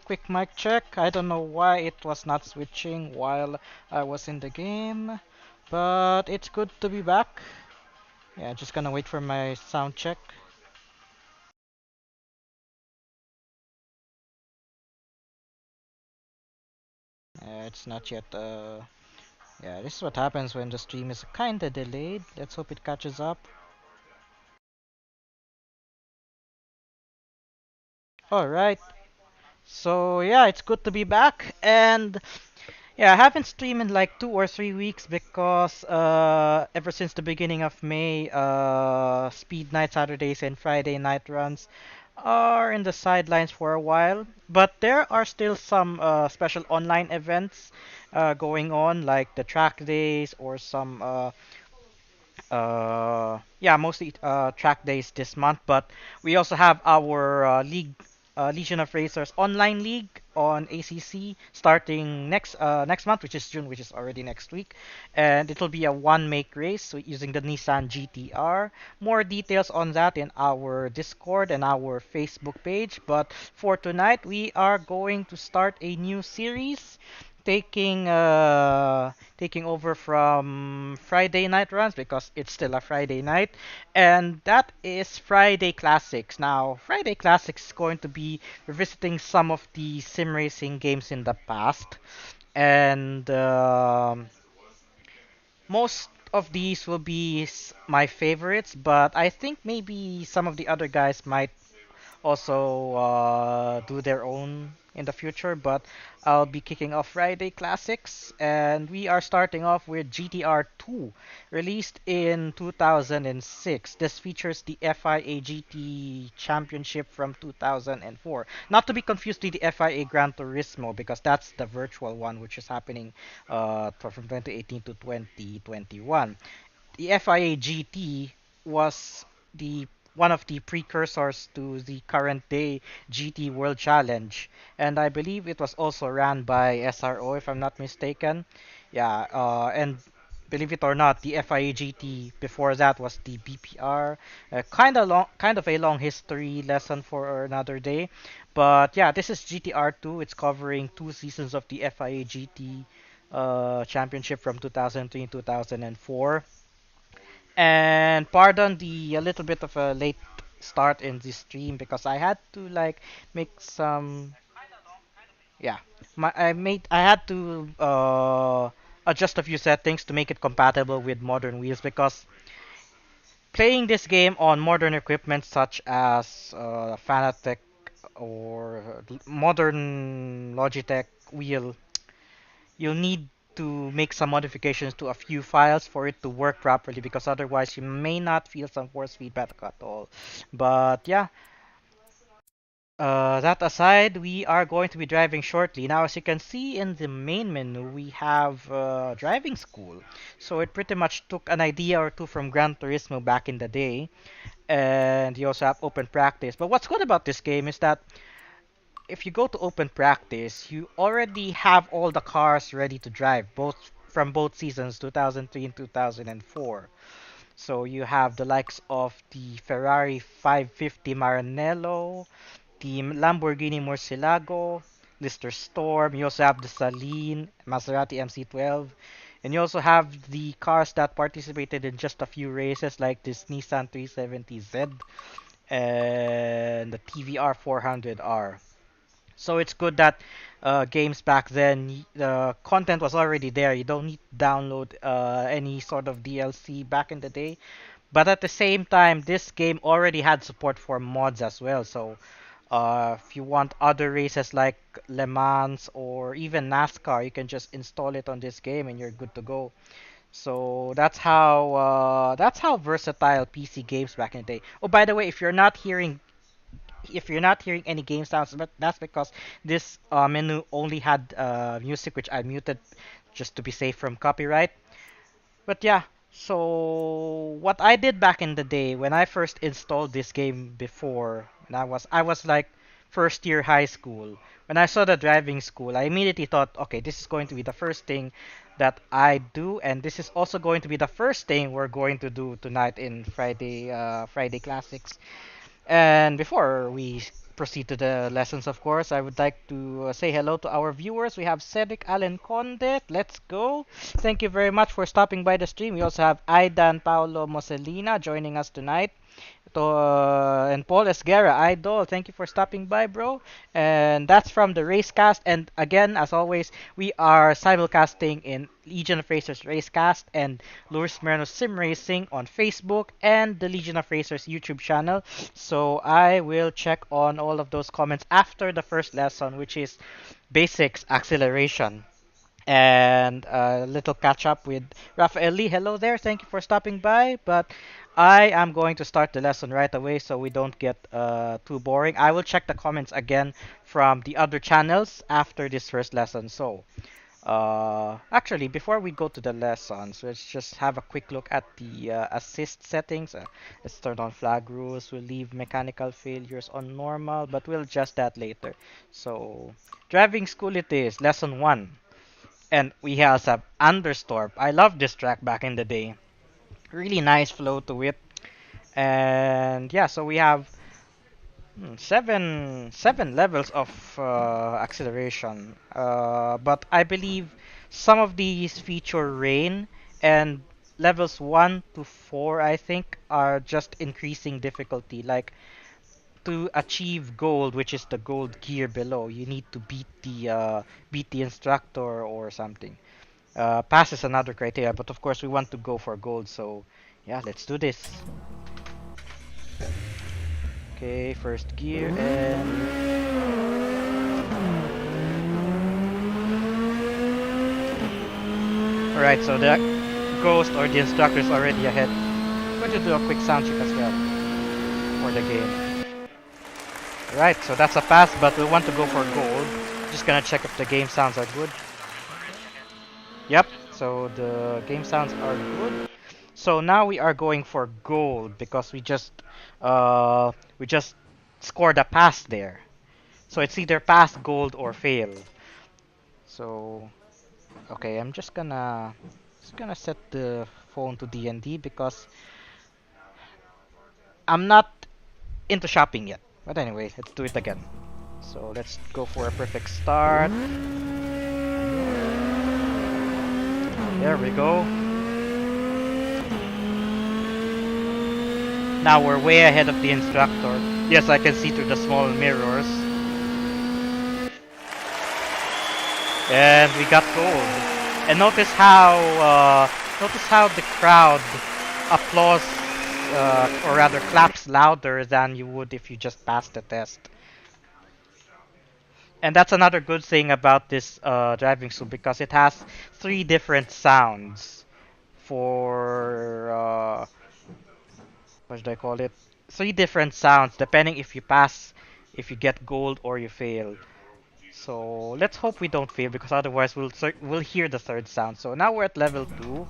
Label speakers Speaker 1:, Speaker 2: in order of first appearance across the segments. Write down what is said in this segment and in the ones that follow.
Speaker 1: quick mic check. I don't know why it was not switching while I was in the game, but it's good to be back. Yeah, just gonna wait for my sound check. It's not yet. Yeah, this is what happens when the stream is kinda delayed. Let's hope it catches up. Alright, so yeah, it's good to be back, and yeah, I haven't streamed in like 2 or 3 weeks because ever since the beginning of May, Speed Night Saturdays and Friday night runs are in the sidelines for a while. But there are still some special online events going on, like the track days or some yeah, mostly track days this month, but we also have our Legion of Racers online league on ACC starting next month, which is June, which is already next week, and it'll be a one make race so using the Nissan GTR. More details on that in our Discord and our Facebook page. But for tonight, we are going to start a new series taking over from Friday night runs because it's still a Friday night, and that is Friday Classics. Now, Friday Classics is going to be revisiting some of the sim racing games in the past, and most of these will be my favorites, but I think maybe some of the other guys might also do their own in the future, but I'll be kicking off Friday Classics, and we are starting off with GTR 2, released in 2006. This features the FIA GT Championship from 2004. Not to be confused with the FIA Gran Turismo, because that's the virtual one, which is happening from 2018 to 2021. The FIA GT was the one of the precursors to the current day GT World Challenge, and I believe it was also ran by SRO if I'm not mistaken. Yeah, and believe it or not, the FIA GT before that was the BPR. Kind of a long history lesson for another day. But yeah, this is GTR 2. It's covering 2 seasons of the FIA GT championship from 2003 and 2004. And pardon the a little bit of a late start in this stream because I had to like make some yeah. I had to adjust a few settings to make it compatible with modern wheels because playing this game on modern equipment such as Fanatec or modern Logitech wheel, you'll need to make some modifications to a few files for it to work properly because otherwise you may not feel some force feedback at all. But yeah, that aside, we are going to be driving shortly. Now, as you can see in the main menu, we have driving school. So it pretty much took an idea or two from Gran Turismo back in the day. And you also have open practice. But what's good about this game is that if you go to open practice, you already have all the cars ready to drive, both from both seasons, 2003 and 2004. So you have the likes of the Ferrari 550 Maranello, the Lamborghini Murcielago, Lister Storm. You also have the Saleen, Maserati MC12, and you also have the cars that participated in just a few races, like this Nissan 370Z and the TVR 400R. So it's good that games back then, the content was already there. You don't need to download any sort of DLC back in the day. But at the same time, this game already had support for mods as well. So if you want other races like Le Mans or even NASCAR, you can just install it on this game and you're good to go. So that's how versatile PC games back in the day. Oh, by the way, if you're not hearing any game sounds, but that's because this menu only had music, which I muted just to be safe from copyright. But yeah, so what I did back in the day when I first installed this game before, and I was like first year high school. When I saw the driving school, I immediately thought, okay, this is going to be the first thing that I do, and this is also going to be the first thing we're going to do tonight in Friday Classics. And before we proceed to the lessons, of course, I would like to say hello to our viewers. We have Cedric Allen Conde. Let's go. Thank you very much for stopping by the stream. We also have Aidan Paulo Moselina joining us tonight. And Paul Esguerra, Idol, thank you for stopping by, bro. And that's from the Racecast. And again, as always, we are simulcasting in Legion of Racers Racecast and Luis Moreno Sim Racing on Facebook and the Legion of Racers YouTube channel. So I will check on all of those comments after the first lesson, which is basics acceleration. And a little catch up with Rafael Lee. Hello there, thank you for stopping by. But I am going to start the lesson right away so we don't get too boring. I will check the comments again from the other channels after this first lesson. So, actually, before we go to the lessons, let's just have a quick look at the assist settings. Let's turn on flag rules. We'll leave mechanical failures on normal, but we'll adjust that later. So, driving school it is, lesson 1. And we also have Understorp. I love this track back in the day. Really nice flow to it. And yeah, so we have seven levels of acceleration. But I believe some of these feature rain, and levels 1 to 4 I think are just increasing difficulty. Like to achieve gold, which is the gold gear below, you need to beat the instructor or something. Pass is another criteria, but of course we want to go for gold, so yeah, let's do this. Okay, first gear and alright, so the ghost or the instructor is already ahead. I'm going to do a quick sound check as well for the game. Right, so that's a pass, but we want to go for gold. Just gonna check if the game sounds are good. Yep, so the game sounds are good. So now we are going for gold because we just scored a pass there. So it's either pass, gold, or fail. So okay, I'm just gonna set the phone to DND because I'm not into shopping yet. But anyway, let's do it again. So let's go for a perfect start. There we go. Now we're way ahead of the instructor. Yes, I can see through the small mirrors. And we got gold. And notice how the crowd applauds, or rather claps louder than you would if you just passed the test. And that's another good thing about this driving school because it has 3 different sounds for what should I call it? 3 different sounds depending if you pass, if you get gold, or you fail. So let's hope we don't fail because otherwise we'll hear the third sound. So now we're at level 2.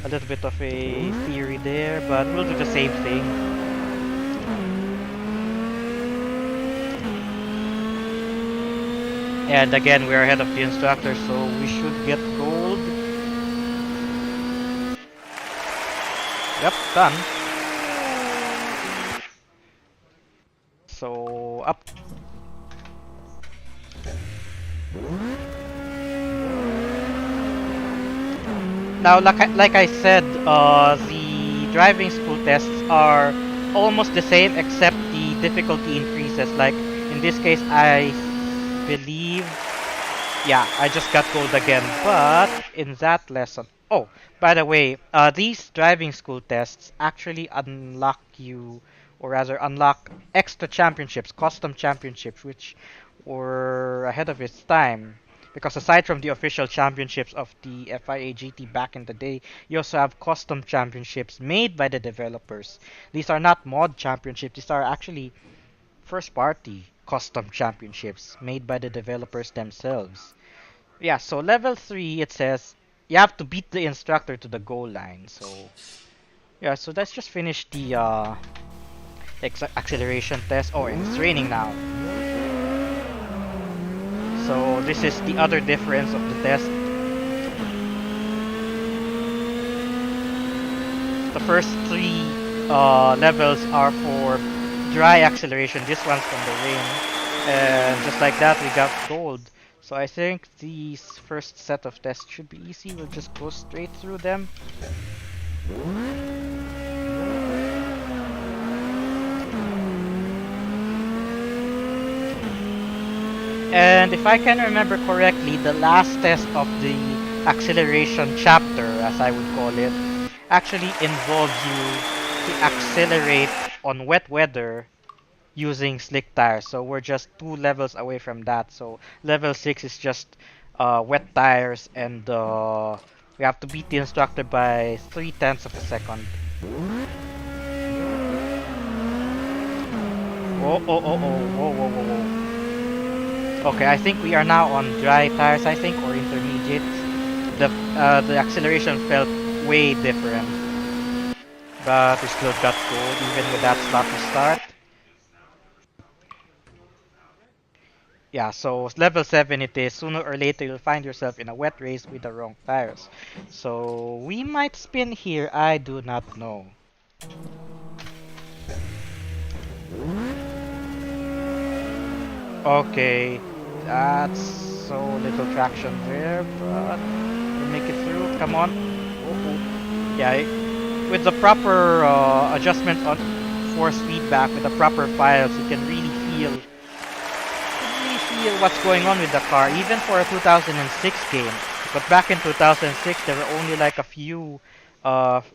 Speaker 1: A little bit of a theory there, but we'll do the same thing. And again, we're ahead of the instructor, so we should get gold. Yep, done. So up. Now, like I said, the driving school tests are almost the same except the difficulty increases. Like in this case, I believe, yeah, I just got gold again. But in that lesson, oh, by the way, these driving school tests actually unlock you, or rather unlock extra championships, custom championships, which were ahead of its time. Because aside from the official championships of the FIA GT back in the day, you also have custom championships made by the developers. These are not mod championships, these are actually first party custom championships made by the developers themselves. Yeah, so level 3 it says you have to beat the instructor to the goal line. So yeah, so let's just finish the acceleration test. Oh, and it's raining now. So this is the other difference of the test. The first 3 levels are for dry acceleration. This one's from the rain. And just like that, we got gold. So I think these first set of tests should be easy. We'll just go straight through them. And if I can remember correctly, the last test of the acceleration chapter, as I would call it, actually involves you to accelerate on wet weather using slick tires. So we're just 2 levels away from that. So level 6 is just wet tires, and we have to beat the instructor by 3/10 of a second. Oh, oh, oh, oh, whoa, whoa, whoa, whoa. Okay, I think we are now on dry tires, I think, or intermediate. The acceleration felt way different, but we still got gold even with that sloppy start. Yeah, so level 7 it is. Sooner or later you'll find yourself in a wet race with the wrong tires. So we might spin here, I do not know. Okay, that's so little traction there, but we'll make it through. Come on. Oh. Yeah, with the proper adjustment on force feedback, with the proper files, you can really feel what's going on with the car, even for a 2006 game. But back in 2006, there were only like a few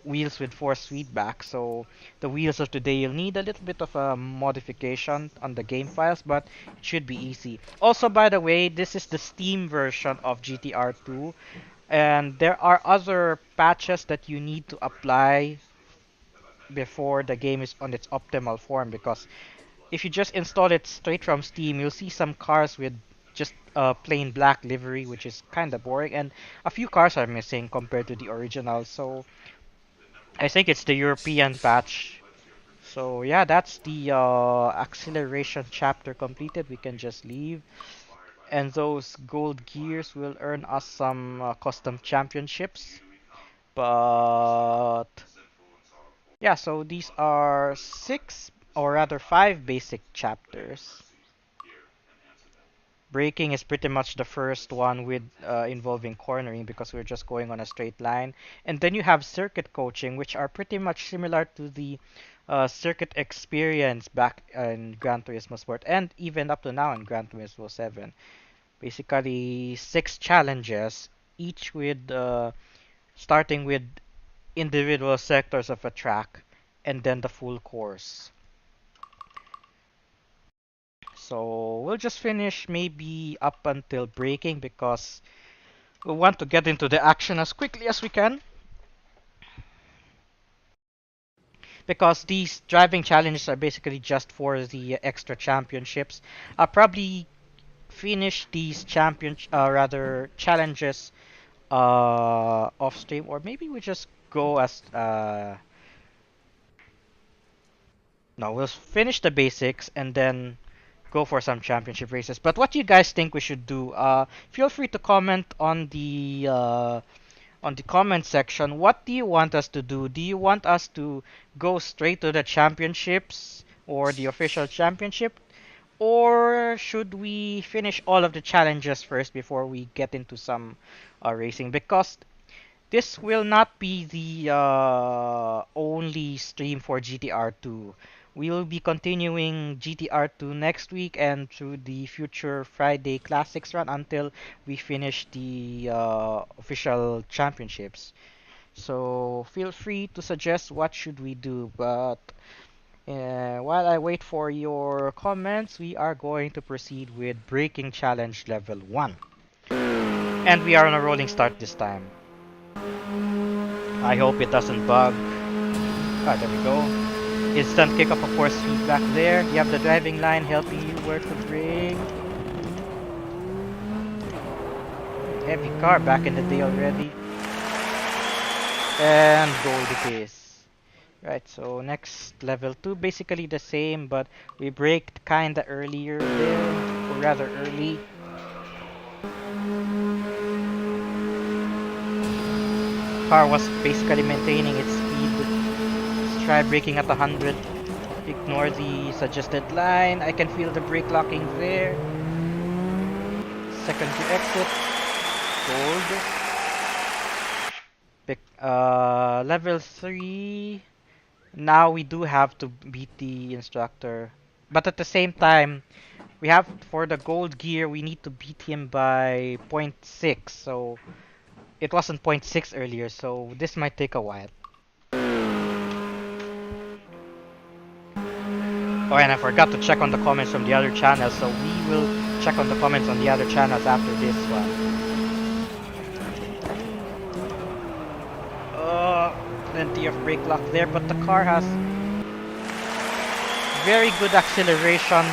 Speaker 1: wheels with force feedback. So the wheels of today, you'll need a little bit of a modification on the game files, but it should be easy. Also, by the way, this is the Steam version of GTR 2, and there are other patches that you need to apply before the game is on its optimal form, because if you just install it straight from Steam, you'll see some cars with just plain black livery, which is kind of boring, and a few cars are missing compared to the original. So I think it's the European patch. So yeah, that's the acceleration chapter completed. We can just leave, and those gold gears will earn us some custom championships. But yeah, so these are 6, or rather 5 basic chapters. Braking is pretty much the first one with involving cornering, because we're just going on a straight line. And then you have circuit coaching, which are pretty much similar to the circuit experience back in Gran Turismo Sport, and even up to now in Gran Turismo 7. Basically, 6 challenges, each with starting with individual sectors of a track, and then the full course. So we'll just finish maybe up until braking, because we want to get into the action as quickly as we can. Because these driving challenges are basically just for the extra championships. I'll probably finish these rather challenges off stream, or maybe we just go as no, we'll finish the basics and then go for some championship races. But what do you guys think we should do? Feel free to comment on the comment section. What do you want us to do? Do you want us to go straight to the championships or the official championship? Or should we finish all of the challenges first before we get into some racing? Because this will not be the only stream for GTR 2. We will be continuing GTR 2 next week and through the future Friday Classics run until we finish the official championships. So feel free to suggest what should we do. But while I wait for your comments, we are going to proceed with Braking Challenge Level 1. And we are on a rolling start this time. I hope it doesn't bug. Ah, there we go. Instant kick of force feedback there. You have the driving line helping you where to brake. Heavy car back in the day already. And gold it is. Right, so next level 2, basically the same, but we braked kinda earlier there, or rather early. Car was basically maintaining its speed. Let's try braking at 100. Ignore the suggested line. I can feel the brake locking there. Second to exit. Gold. Level 3. Now we do have to beat the instructor. But at the same time, we have for the gold gear, we need to beat him by 0.6. So it wasn't 0.6 earlier, so this might take a while. Oh, and I forgot to check on the comments from the other channels, so we will check on the comments on the other channels after this one. Plenty of brake lock there, but the car has very good acceleration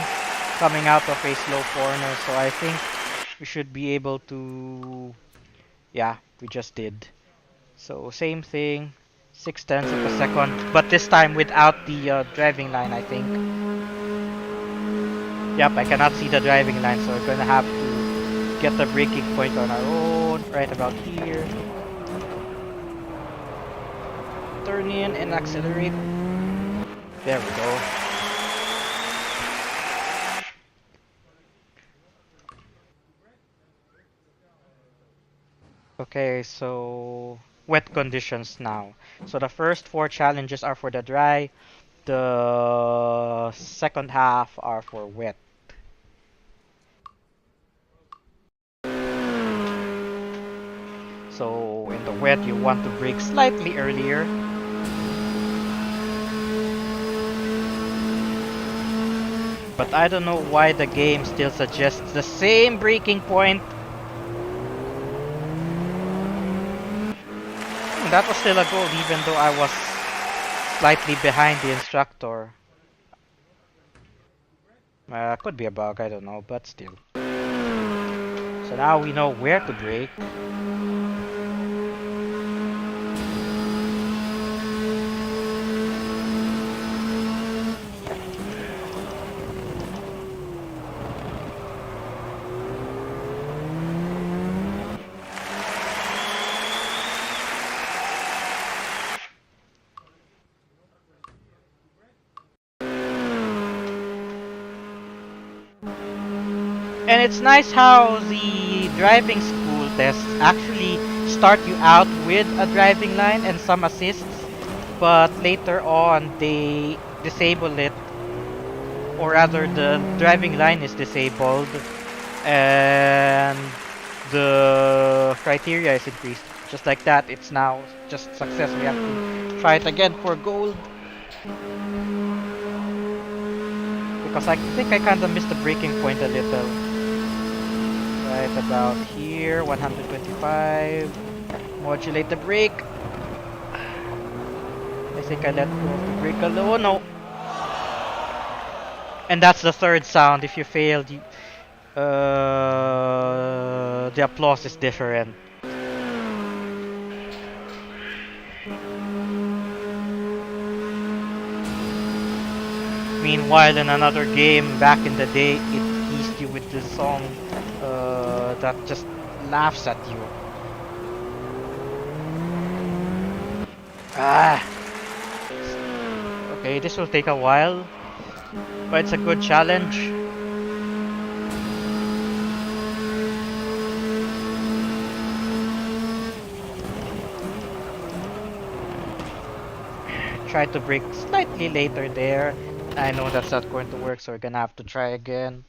Speaker 1: coming out of a slow corner, so I think we should be able to... Yeah, we just did. So same thing, 6/10 of a second, but this time without the driving line, I think. Yep, I cannot see the driving line, so we're gonna have to get the braking point on our own, right about here. Turn in and accelerate. There we go. Okay, so wet conditions now. So the first 4 challenges are for the dry, the second half are for wet. So in the wet, you want to brake slightly earlier. But I don't know why the game still suggests the same braking point. That was still a goal, even though I was slightly behind the instructor. Could be a bug, I don't know, but still. So now we know where to brake. And it's nice how the driving school tests actually start you out with a driving line and some assists, but later on they disable it, or rather the driving line is disabled and the criteria is increased. Just like that, it's now just success. We have to try it again for gold. Because I think I kinda missed the braking point a little. Right about here, 125. Modulate the brake. I think I let go of the brake a little. Oh no! And that's the third sound. If you failed, the applause is different. Meanwhile, in another game back in the day, it teased you with this song that just laughs at you. Ah! Okay, this will take a while, but it's a good challenge. Try to brake slightly later there. I know that's not going to work, so we're gonna have to try again.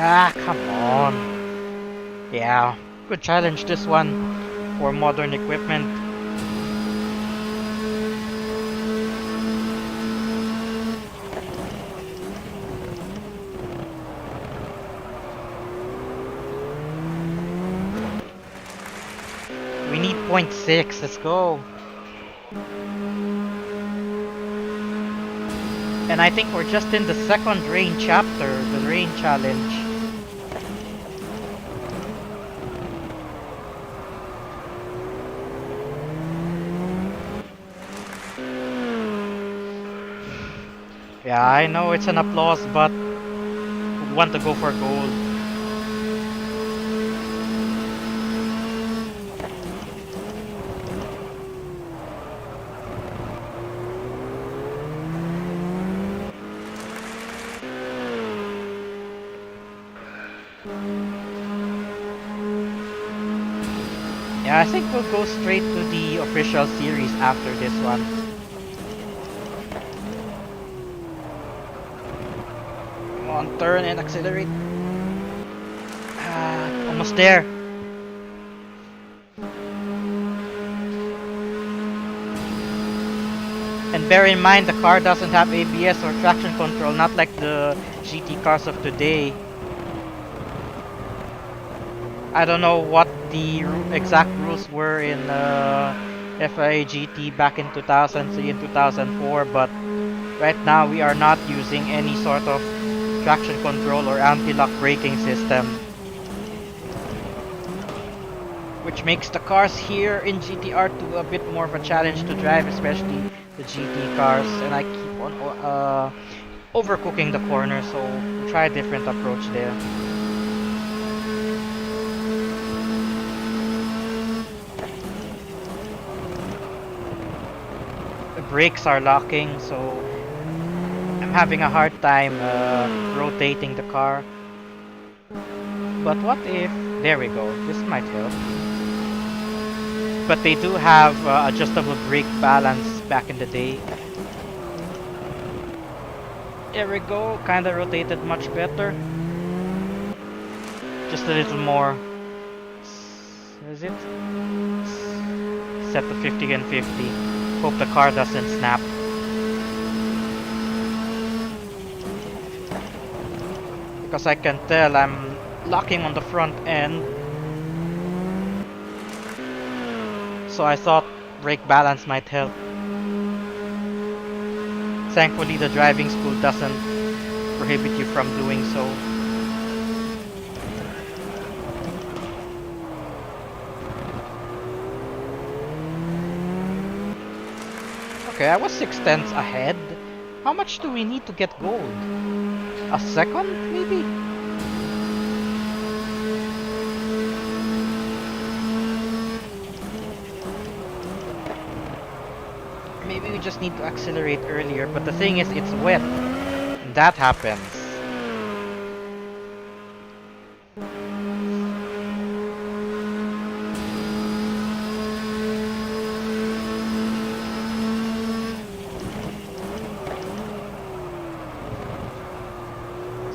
Speaker 1: Ah, come on. Yeah, good challenge this one for modern equipment. We need 0.6, let's go. And I think we're just in the second rain chapter, the rain challenge. Yeah, I know it's an applause, but we want to go for gold. Yeah, I think we'll go straight to the official series after this one. Come on, turn and accelerate. Almost there. And bear in mind, the car doesn't have ABS or traction control, not like the GT cars of today. I don't know what the exact rules were in FIA GT back in 2003 and 2004, but right now we are not using any sort of traction control or anti-lock braking system, which makes the cars here in GTR2 a bit more of a challenge to drive, especially the GT cars, and I keep on overcooking the corner, so we'll try a different approach there. The brakes are locking, so I'm having a hard time rotating the car. But what if... There we go, this might help. But they do have adjustable brake balance back in the day. There we go, kinda rotated much better. Just a little more. Is it? Set to 50 and 50. Hope the car doesn't snap. Because I can tell I'm locking on the front end. So I thought brake balance might help. Thankfully the driving school doesn't prohibit you from doing so. Okay, I was 6/10 ahead. How much do we need to get gold? A second, maybe? Maybe we just need to accelerate earlier, but the thing is, it's wet. And that happens.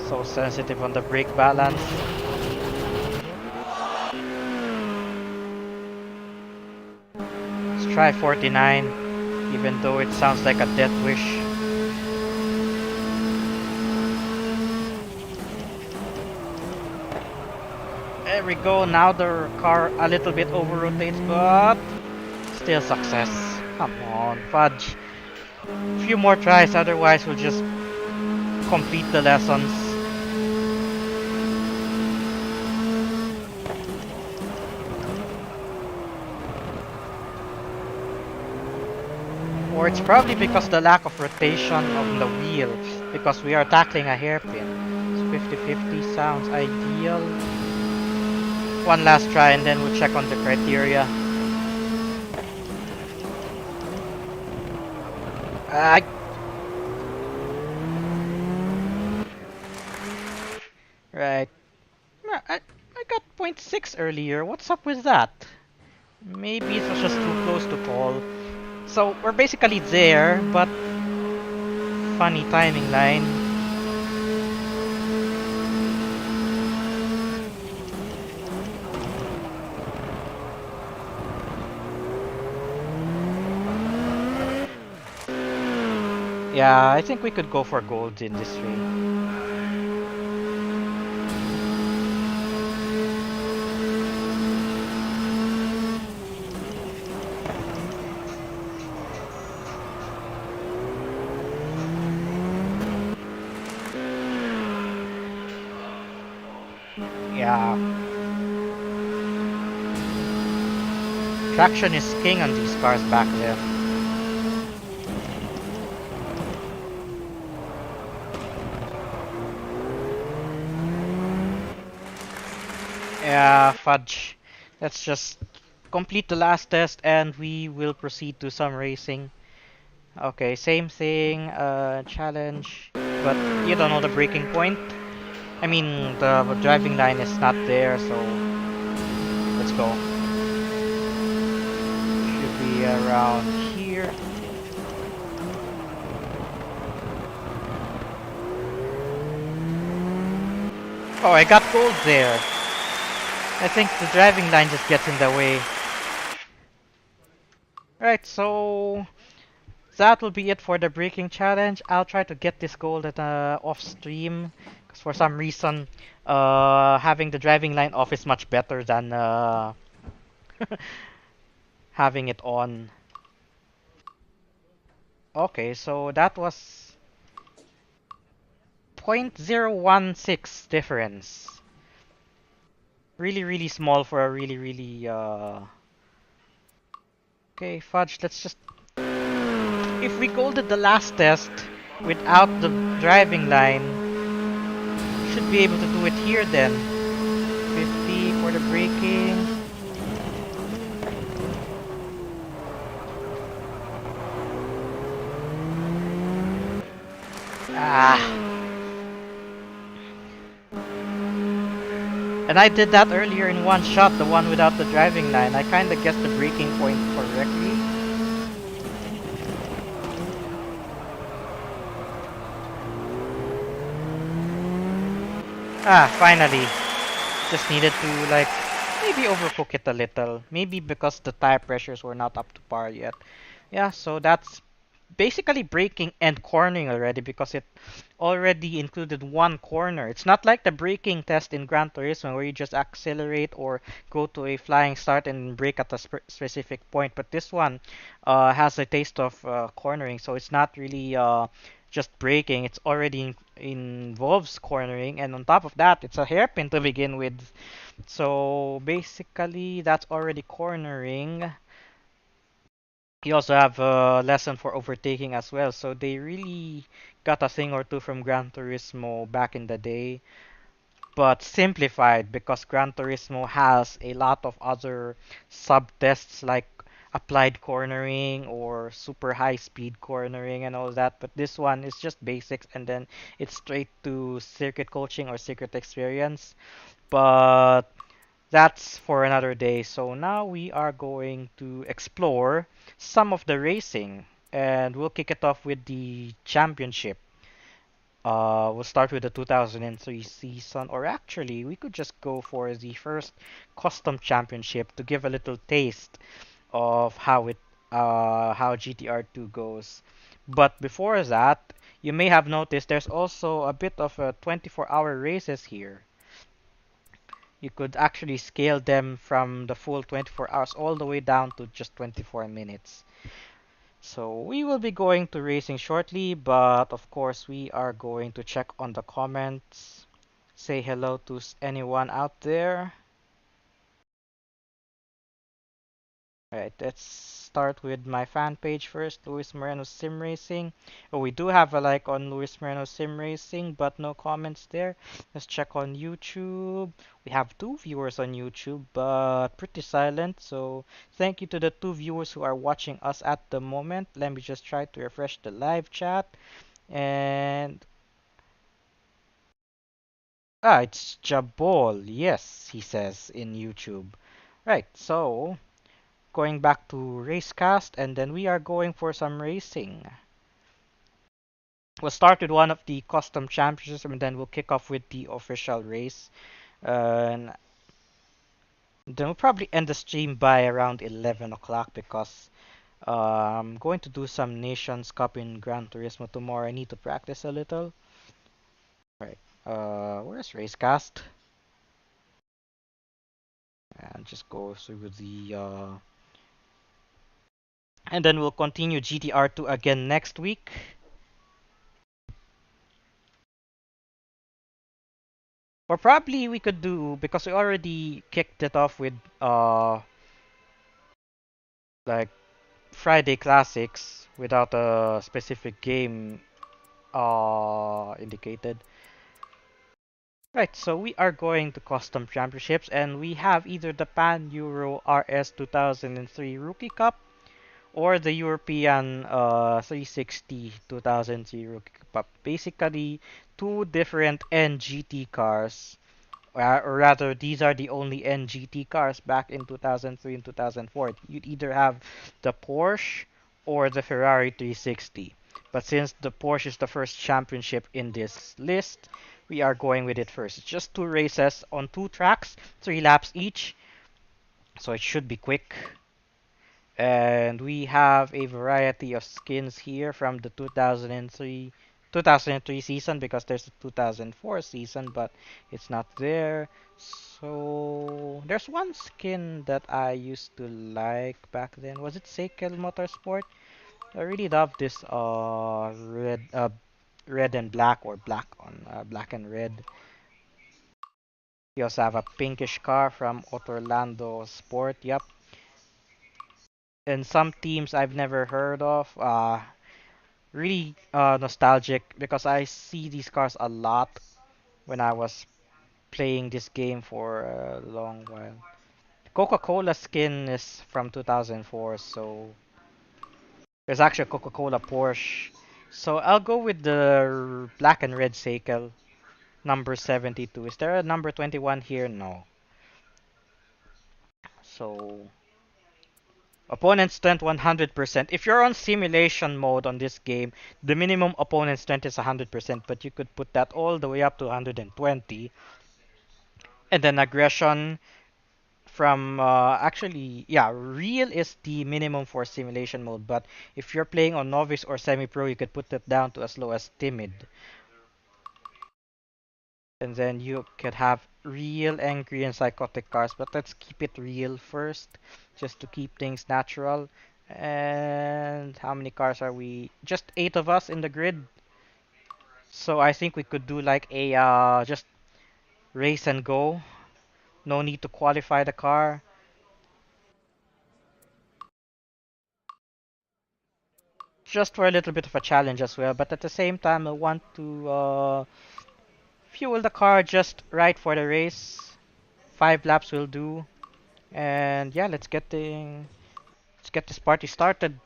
Speaker 1: So sensitive on the brake balance. Let's try 49, even though it sounds like a death wish. There we go, now the car a little bit over-rotates, but still success. Come on, fudge. A few more tries, otherwise we'll just complete the lessons. Or it's probably because the lack of rotation on the wheel, because we are tackling a hairpin. So 50-50 sounds ideal. One last try and then we'll check on the criteria. Right. I got 0.6 earlier. What's up with that? Maybe it was just too close to Paul. So we're basically there, but funny timing line. Yeah, I think we could go for gold in this race. Yeah. Traction is king on these cars back there. Yeah, fudge. Let's just complete the last test and we will proceed to some racing. Okay, same thing, challenge, but you don't know the breaking point. I mean, the driving line is not there, so let's go. Should be around here. Oh, I got gold there. I think the driving line just gets in the way. Right, so that will be it for the breaking challenge. I'll try to get this gold at off stream, because for some reason, having the driving line off is much better than having it on. Okay, so that was 0.016 difference. Really, really small for a really, really Okay, fudge. Let's just. If we golded the last test without the driving line, should be able to do it here then. 50 for the braking. Ah. And I did that earlier in one shot, the one without the driving line. I kinda guessed the braking point correctly. Ah, finally. Just needed to, like, maybe overcook it a little. Maybe because the tire pressures were not up to par yet. Yeah, so that's basically braking and cornering already because it already included one corner. It's not like the braking test in Gran Turismo where you just accelerate or go to a flying start and brake at a specific point. But this one has a taste of cornering, so it's not really just braking. It's already involves cornering, and on top of that, it's a hairpin to begin with. So basically, that's already cornering. You also have a lesson for overtaking as well. So they really got a thing or two from Gran Turismo back in the day, but simplified because Gran Turismo has a lot of other sub tests like applied cornering or super high speed cornering and all that. But this one is just basics and then it's straight to circuit coaching or circuit experience. But that's for another day. So now we are going to explore some of the racing and we'll kick it off with the championship. We'll start with the 2003 season, or actually, we could just go for the first custom championship to give a little taste of how GTR2 goes. But before that, you may have noticed there's also a bit of a 24-hour races here. You could actually scale them from the full 24 hours all the way down to just 24 minutes. So we will be going to racing shortly, but of course we are going to check on the comments. Say hello to anyone out there. Alright, let's start with my fan page first, Luis Moreno Sim Racing. Oh, we do have a like on Luis Moreno Sim Racing, but no comments there. Let's check on YouTube. We have 2 viewers on YouTube, but pretty silent. So thank you to the 2 viewers who are watching us at the moment. Let me just try to refresh the live chat. And it's Jabol. Yes, he says in YouTube. Right, so going back to Racecast, and then we are going for some racing. We'll start with one of the custom championships, and then we'll kick off with the official race. And then we'll probably end the stream by around 11 o'clock because I'm going to do some Nations Cup in Gran Turismo tomorrow. I need to practice a little. Right. Where's Racecast? And just go through the and then we'll continue GTR2 again next week. Or probably we could do, because we already kicked it off with like Friday classics without a specific game indicated. Right, so we are going to custom championships, and we have either the Pan Euro RS 2003 Rookie Cup or the European 360 2003 Rookie Cup. Basically, two different NGT cars. Or rather, these are the only NGT cars back in 2003 and 2004. You'd either have the Porsche or the Ferrari 360. But since the Porsche is the first championship in this list, we are going with it first. It's just two races on two tracks, 3 laps each, so it should be quick. And we have a variety of skins here from the 2003 season, because there's a 2004 season, but it's not there. So there's one skin that I used to like back then. Was it Seikel Motorsport? I really love this red and black, or black on black and red. We also have a pinkish car from Orlando Sport. Yep. And some teams I've never heard of. Really nostalgic, because I see these cars a lot when I was playing this game for a long while. Coca-Cola skin is from 2004, so there's actually a Coca-Cola Porsche. So I'll go with the black and red Seikel, number 72. Is there a number 21 here? No. So opponent strength 100%. If you're on simulation mode on this game, the minimum opponent strength is 100%, but you could put that all the way up to 120. And then aggression from actually, yeah, real is the minimum for simulation mode, but if you're playing on novice or semi-pro, you could put that down to as low as timid. And then you could have real, angry, and psychotic cars, but let's keep it real first, just to keep things natural. And how many cars are we? Just 8 of us in the grid. So I think we could do like a just race and go. No need to qualify the car. Just for a little bit of a challenge as well, but at the same time I want to fuel the car just right for the race. 5 laps will do. And yeah, let's get this party started.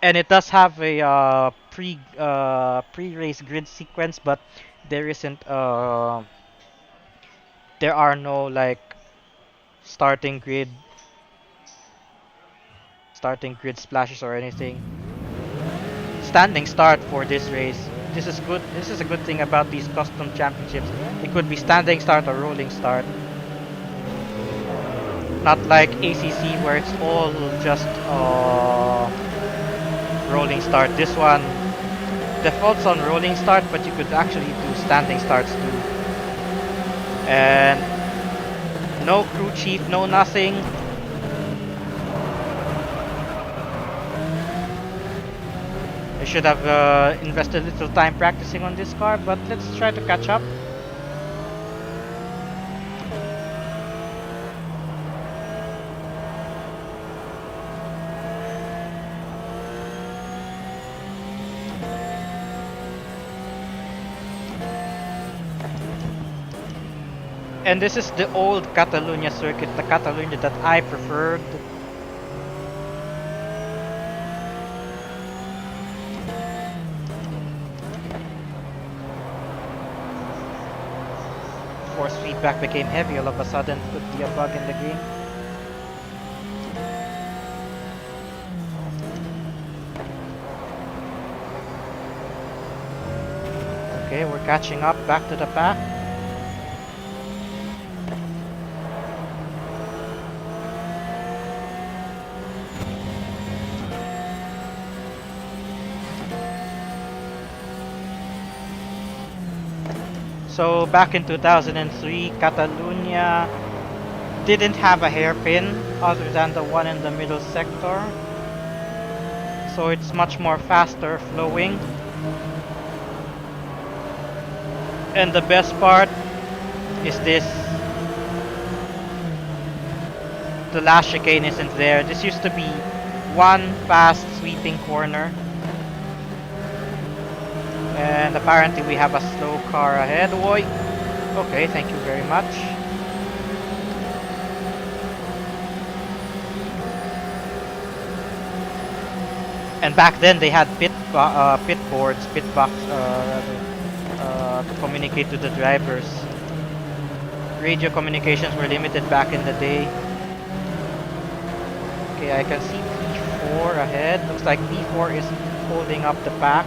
Speaker 1: And it does have a pre-race grid sequence, but there isn't there are no like starting grid starting grid splashes or anything. Standing start for this race. This is good. This is a good thing about these custom championships. It could be standing start or rolling start. Not like ACC where it's all just rolling start. This one defaults on rolling start, but you could actually do standing starts too. And no crew chief, no nothing. I should have invested a little time practicing on this car, but let's try to catch up. And this is the old Catalunya circuit, the Catalunya that I preferred. Force feedback became heavy all of a sudden. Could be a bug in the game. Okay, we're catching up back to the pack. So back in 2003, Catalunya didn't have a hairpin other than the one in the middle sector. So it's much more faster flowing. And the best part is this. The last chicane isn't there. This used to be one fast sweeping corner. And apparently we have a slow car ahead. Oi! Okay, thank you very much. And back then they had pit boards, pit box rather, to communicate to the drivers. Radio communications were limited back in the day. Okay, I can see P4 ahead. Looks like P4 is holding up the pack.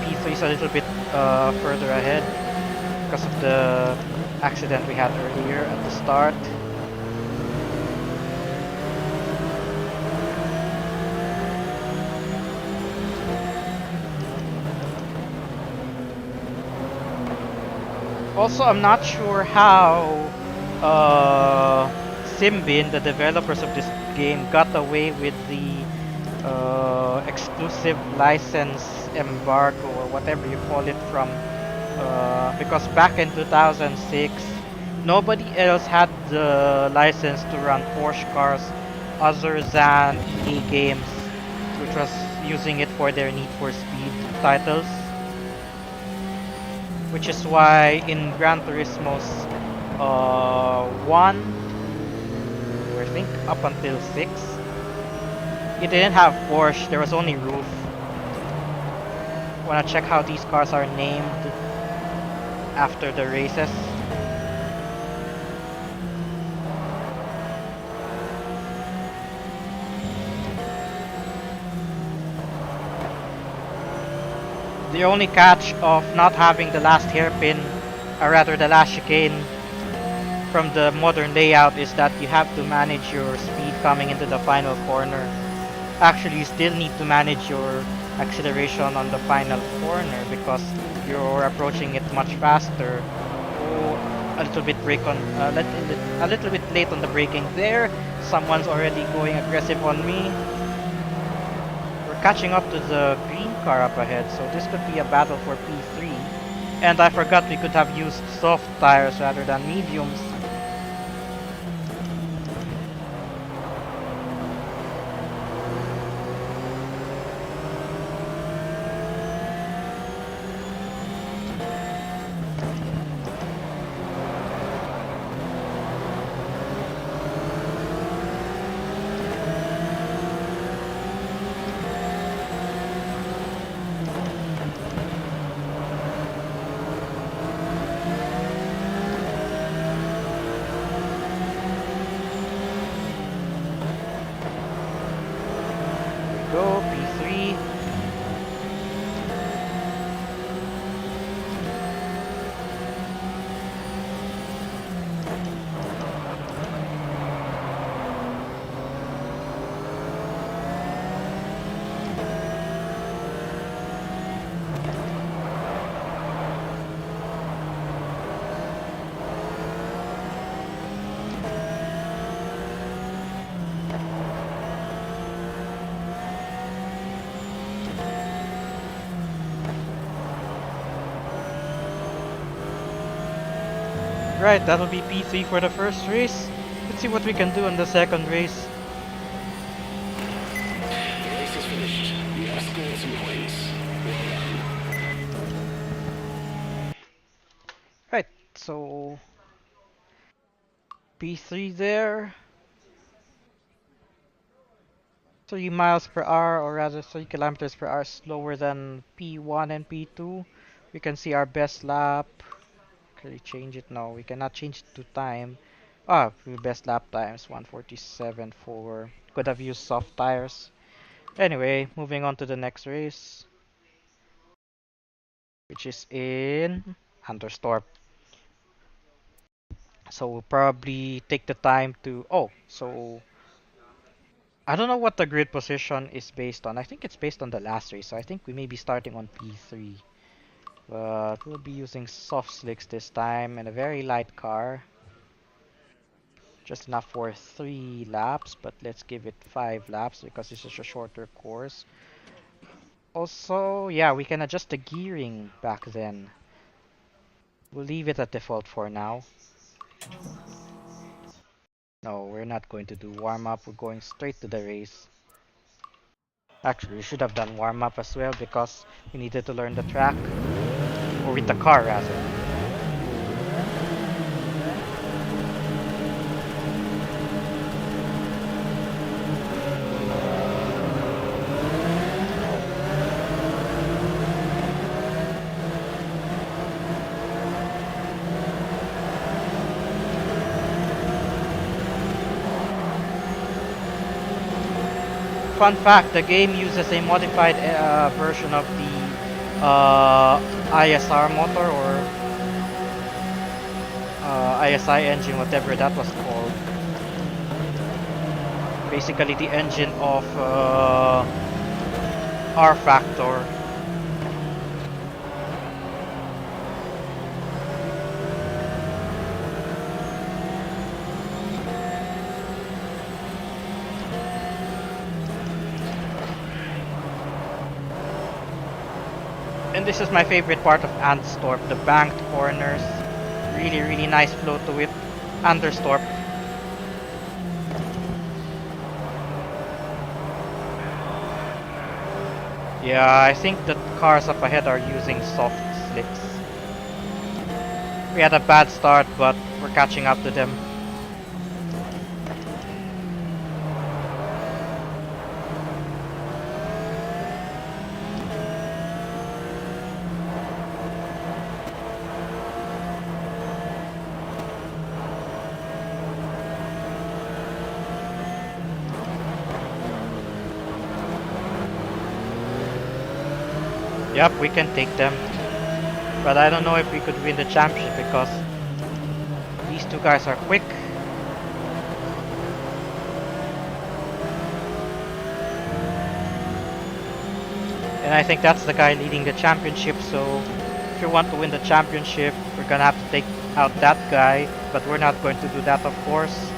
Speaker 1: P3 is a little bit further ahead because of the accident we had earlier at the start. Also, I'm not sure how Simbin, the developers of this game, got away with the exclusive license embargo or whatever you call it from because back in 2006 nobody else had the license to run Porsche cars other than EA Games, which was using it for their Need for Speed titles, which is why in Gran Turismo's 1 I think up until 6 you didn't have Porsche, there was only roof. Wanna check how these cars are named after the races? The only catch of not having the last hairpin, or rather the last chicane from the modern layout is that you have to manage your speed coming into the final corner. Actually, you still need to manage your acceleration on the final corner because you're approaching it much faster. Oh, a little bit brake on, a little bit late on the braking there. Someone's already going aggressive on me. We're catching up to the green car up ahead, so this could be a battle for P3. And I forgot we could have used soft tires rather than mediums. Go, P3. Right, that'll be P3 for the first race. Let's see what we can do in the second race.
Speaker 2: The race is finished. You have scored some points.
Speaker 1: Right, so P3 there. 3 miles per hour, or rather 3 kilometers per hour slower than P1 and P2. We can see our best lap. Can we change it? No, we cannot change it to time. Ah, best lap times 1:47.4. Could have used soft tires. Anyway, moving on to the next race, which is in Hunterstorp. So we'll probably take the time to. Oh, so I don't know what the grid position is based on. I think it's based on the last race, so I think we may be starting on P3. But we'll be using soft slicks this time and a very light car. Just enough for 3 laps, but let's give it 5 laps because this is a shorter course. Also, yeah, we can adjust the gearing back then. We'll leave it at default for now. No, we're not going to do warm-up. We're going straight to the race. Actually, we should have done warm-up as well because we needed to learn the track. Or with the car, rather. Fun fact, the game uses a modified version of the ISR motor or ISI engine, whatever that was called. Basically the engine of R Factor. And this is my favorite part of Andstorp, the banked corners. Really, really nice flow to it. Anderstorp. Yeah, I think the cars up ahead are using soft slicks. We had a bad start, but we're catching up to them. Yep, we can take them. But I don't know if we could win the championship because these two guys are quick. And I think that's the guy leading the championship, so if you want to win the championship, we're gonna have to take out that guy, but we're not going to do that, of course.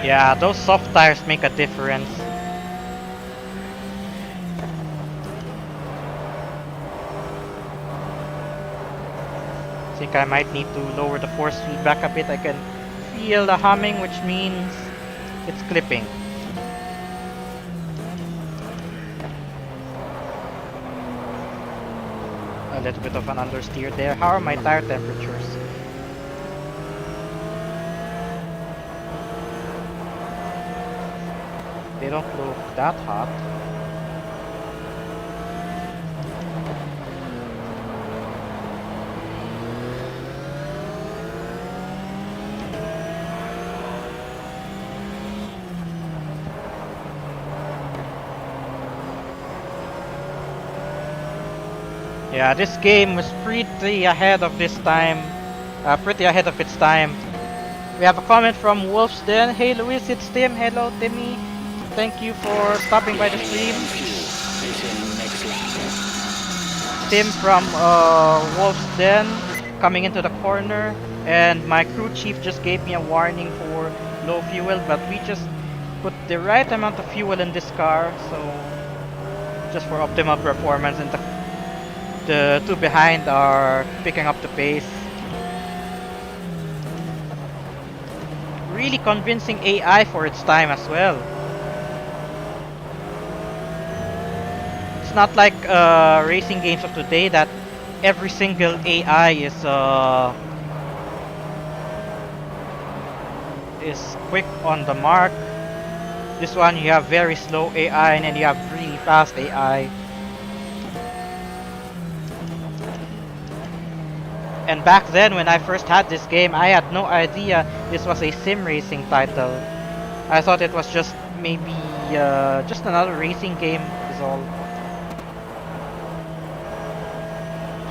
Speaker 1: Yeah, those soft tires make a difference. I think I might need to lower the force feedback a bit. I can feel the humming, which means it's clipping. A little bit of an understeer there. How are my tire temperatures? They don't look that hot. Yeah, this game was pretty ahead of this time. Pretty ahead of its time. We have a comment from Wolf's Den. Hey Luis, it's Tim. Hello Timmy. Thank you for stopping by the stream. Tim from Wolf's Den coming into the corner, and my crew chief just gave me a warning for low fuel, but we just put the right amount of fuel in this car, so just for optimal performance, and the two behind are picking up the pace. Really convincing AI for its time as well. It's not like racing games of today that every single AI is quick on the mark. This one you have very slow AI and then you have really fast AI. And back then when I first had this game, I had no idea this was a sim racing title. I thought it was just maybe just another racing game is all.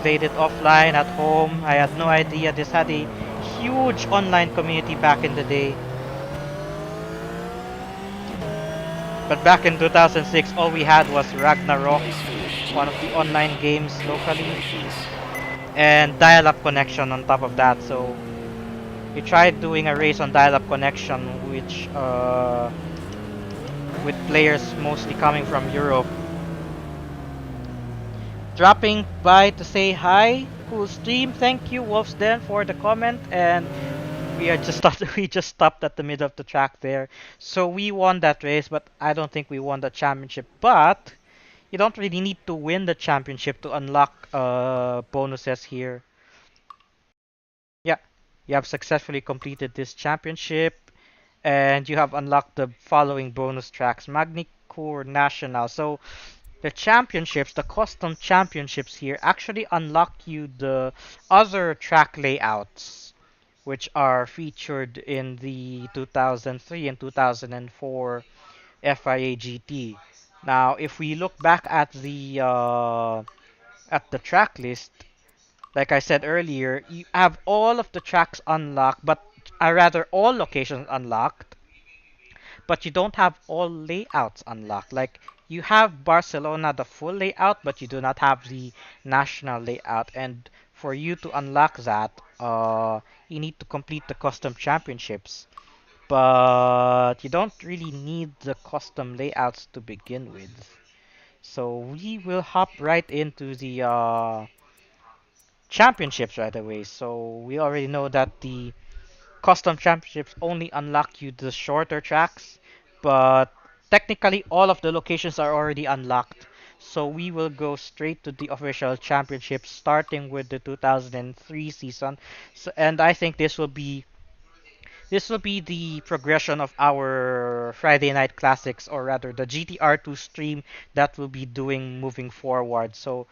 Speaker 1: Played it offline at home. I had no idea this had a huge online community back in the day. But back in 2006, all we had was Ragnarok,
Speaker 2: Race finished.
Speaker 1: one of the online games locally,
Speaker 2: Congratulations.
Speaker 1: and dial-up connection on top of that. So we tried doing a race on dial-up connection, which with players mostly coming from Europe. Dropping by to say hi, cool stream. Thank you, Wolfsden, for the comment. And we are just stopped, we just stopped at the middle of the track there. So we won that race, but I don't think we won the championship. But you don't really need to win the championship to unlock bonuses here. Yeah, you have successfully completed this championship, and you have unlocked the following bonus tracks: Magnicourt National. So the championships, the custom championships here, actually unlock you the other track layouts, which are featured in the 2003 and 2004 FIA GT. Now, if we look back at the track list, like I said earlier, you have all of the tracks unlocked, but rather all locations unlocked, but you don't have all layouts unlocked. Like you have Barcelona, the full layout, but you do not have the national layout. And for you to unlock that, you need to complete the custom championships. But you don't really need the custom layouts to begin with. So we will hop right into the championships right away. So we already know that the custom championships only unlock you the shorter tracks, but technically all of the locations are already unlocked. So we will go straight to the official championships, starting with the 2003 season. So, and I think this will be the progression of our Friday Night Classics, or rather the GTR2 stream that we'll be doing moving forward. So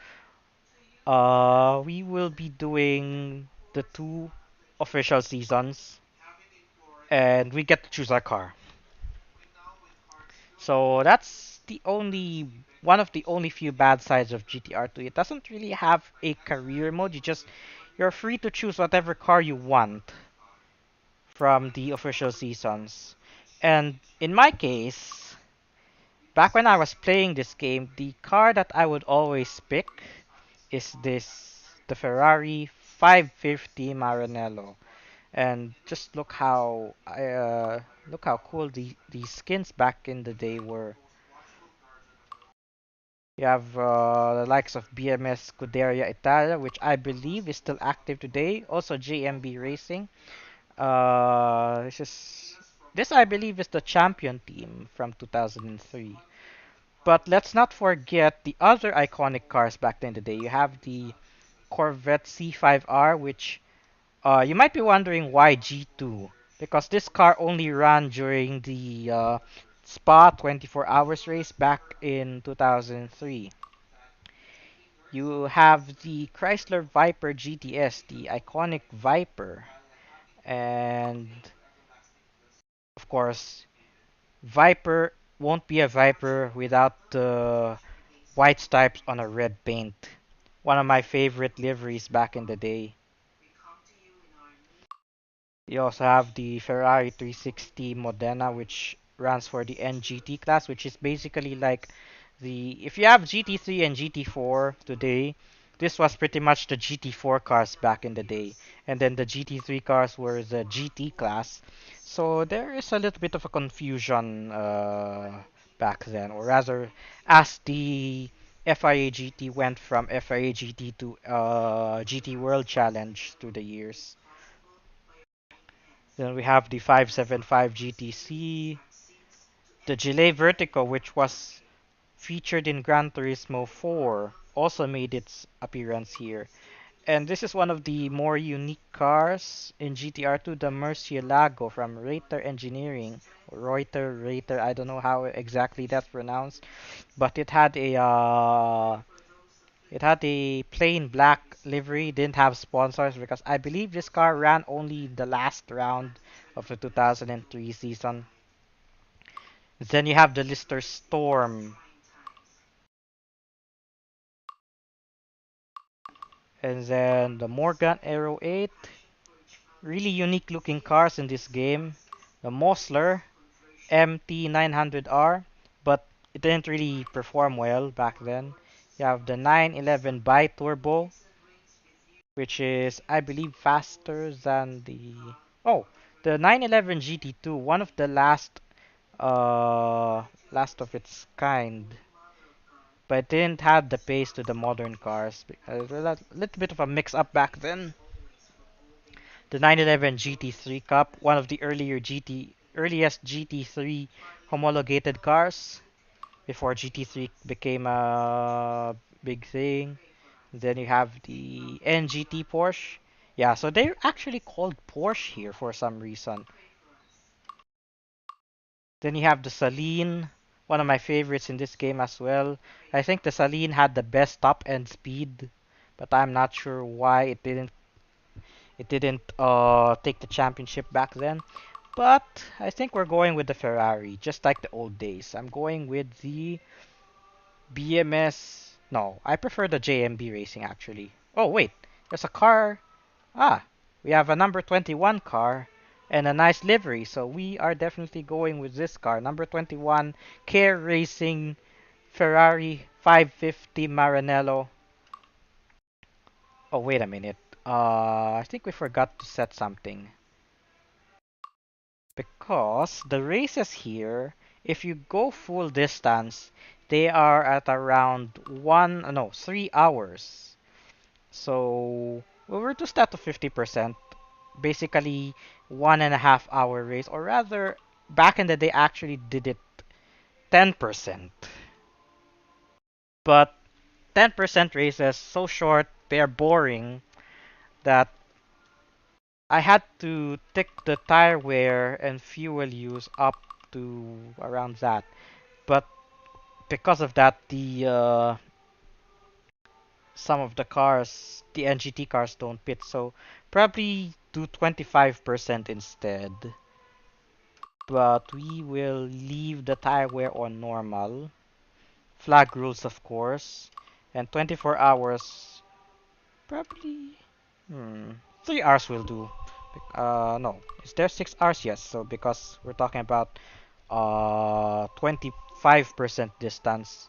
Speaker 1: we will be doing the two official seasons, and we get to choose our car. So that's the only one of the only few bad sides of GTR2. It doesn't really have a career mode. You're free to choose whatever car you want from the official seasons. And in my case, back when I was playing this game, the car that I would always pick is the Ferrari 550 Maranello. And just look how cool the skins back in the day were. You have the likes of BMS Scuderia Italia, which I believe is still active today. Also JMB Racing. This I believe is the champion team from 2003. But let's not forget the other iconic cars back in the day. You have the Corvette C5r, which you might be wondering why G2, because this car only ran during the Spa 24 hours race back in 2003. You have the Chrysler Viper GTS, the iconic Viper, and of course, Viper won't be a Viper without the white stripes on a red paint. One of my favorite liveries back in the day. You also have the Ferrari 360 Modena, which runs for the NGT class, which is basically like if you have GT3 and GT4 today, this was pretty much the GT4 cars back in the day. And then the GT3 cars were the GT class. So there is a little bit of a confusion back then, or rather, as the FIA GT went from FIA GT to GT World Challenge through the years. Then we have the 575 GTC, the Gillet Vertigo, which was featured in Gran Turismo 4, also made its appearance here. And this is one of the more unique cars in GTR2, the Murcielago from Reuter Engineering. Reuter, I don't know how exactly that's pronounced, but it had a plain black livery, didn't have sponsors because I believe this car ran only the last round of the 2003 season. Then you have the Lister Storm, and then the Morgan Aero 8. Really unique looking cars in this game. The Mosler MT900R, but it didn't really perform well back then. You have the 911 bi-turbo, which is, I believe, faster than the... Oh, the 911 GT2, one of the last of its kind, but it didn't have the pace to the modern cars. A little bit of a mix-up back then. The 911 GT3 Cup, one of the earliest GT3 homologated cars before GT3 became a big thing. Then you have the NGT Porsche. Yeah, so they're actually called Porsche here for some reason. Then you have the Saleen, one of my favorites in this game as well. I think the Saleen had the best top end speed, but I'm not sure why it didn't take the championship back then. But I think we're going with the Ferrari, just like the old days. I'm going with the BMS. No, I prefer the JMB racing actually. Oh wait, there's a car. Ah, we have a number 21 car and a nice livery. So we are definitely going with this car, number 21, Care Racing Ferrari 550 Maranello. Oh wait a minute. I think we forgot to set something. Because the races here, if you go full distance, they are at around 3 hours. So we were to start to 50%, basically 1.5 hour race, or rather, back in the day, actually did it 10%. But 10% races so short, they're boring that I had to tick the tire wear and fuel use up to around that. But because of that, the some of the cars, the NGT cars, don't pit. So probably do 25% instead. But we will leave the tire wear on normal. Flag rules, of course. And 24 hours, probably. Hmm, 3 hours will do. No. Is there 6 hours? Yes. So because we're talking about 25% distance.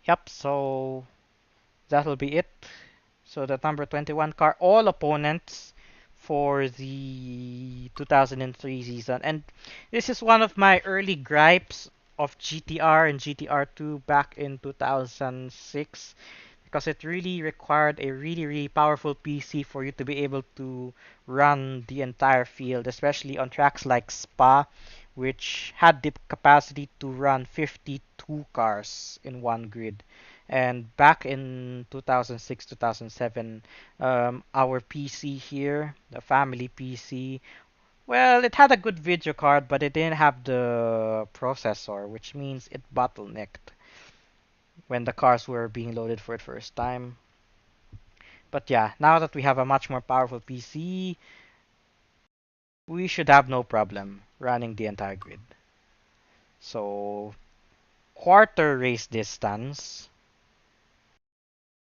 Speaker 1: Yep, so that'll be it. So the number 21 car, all opponents for the 2003 season. And this is one of my early gripes of GTR and GTR2 back in 2006, because it really required a really powerful PC for you to be able to run the entire field, especially on tracks like Spa, which had the capacity to run 52 cars in one grid. And back in 2006, 2007, our PC here, the family PC, well, it had a good video card, but it didn't have the processor, which means it bottlenecked when the cars were being loaded for the first time. But yeah, now that we have a much more powerful PC, we should have no problem running the entire grid. So, quarter race distance,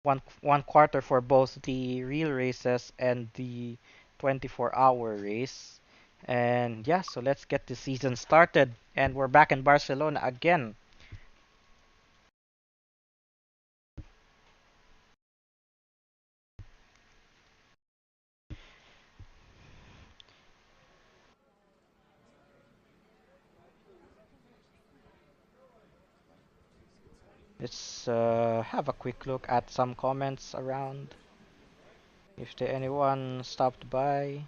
Speaker 1: one quarter for both the real races and the 24-hour race. And yeah, so let's get the season started. And we're back in Barcelona again. Let's have a quick look at some comments around. If there anyone stopped by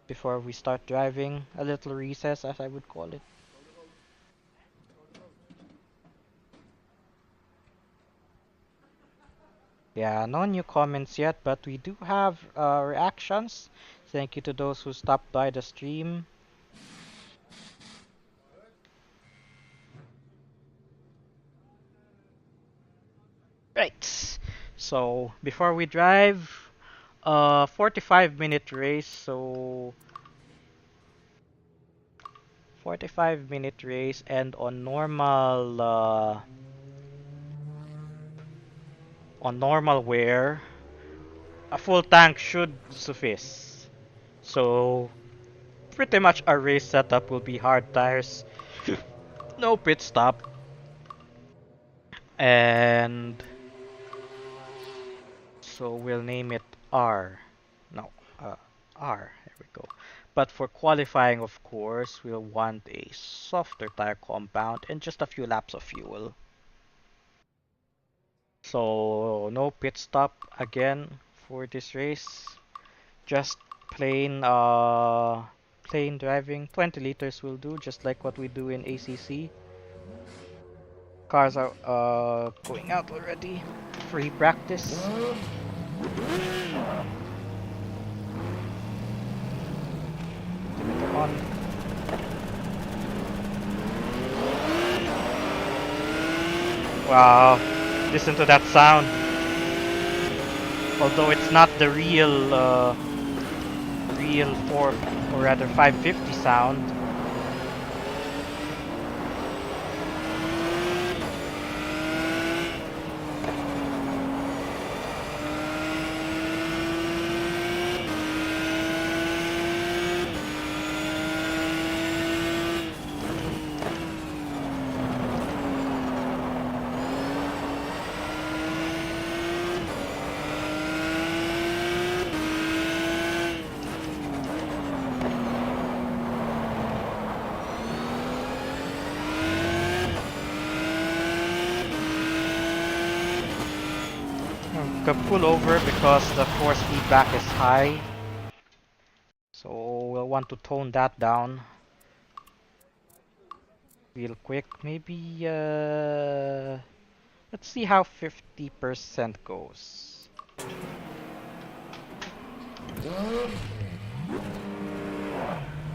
Speaker 1: before we start driving, a little recess as I would call it. Yeah, no new comments yet, but we do have reactions. Thank you to those who stopped by the stream. Right. So before we drive, 45-minute race. So 45-minute race, and on normal wear, a full tank should suffice. So pretty much our race setup will be hard tires, no pit stop, and so we'll name it R. No, R. There we go. But for qualifying, of course, we'll want a softer tire compound and just a few laps of fuel. So no pit stop again for this race. Just plain driving. 20 liters will do, just like what we do in ACC. Cars are going out already. Free practice. Come on. Wow, listen to that sound. Although it's not the real 4 or rather 550 sound. Can pull over because the force feedback is high. So we'll want to tone that down real quick. Maybe let's see how 50% goes.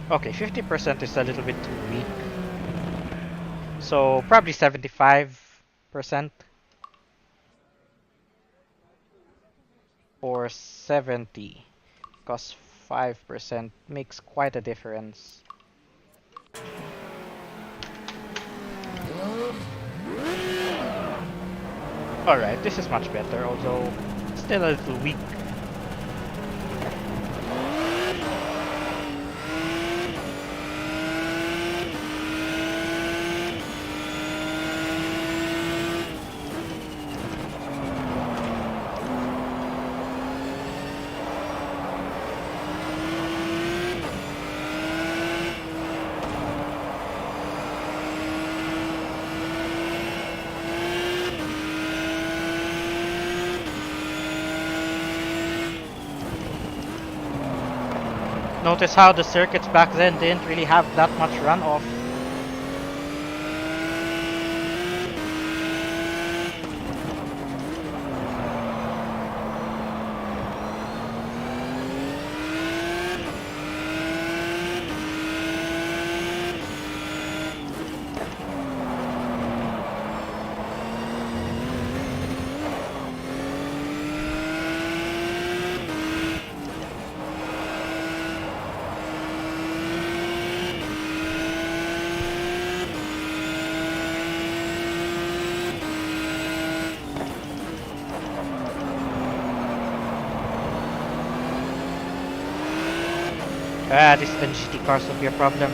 Speaker 1: Okay, 50% is a little bit too weak. So probably 75% or 70, because 5% makes quite a difference. Alright, this is much better, although still a little weak. Notice how the circuits back then didn't really have that much runoff. These NGT cars will be a problem.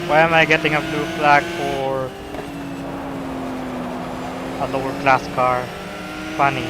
Speaker 1: Why am I getting a blue flag for a lower class car? Funny.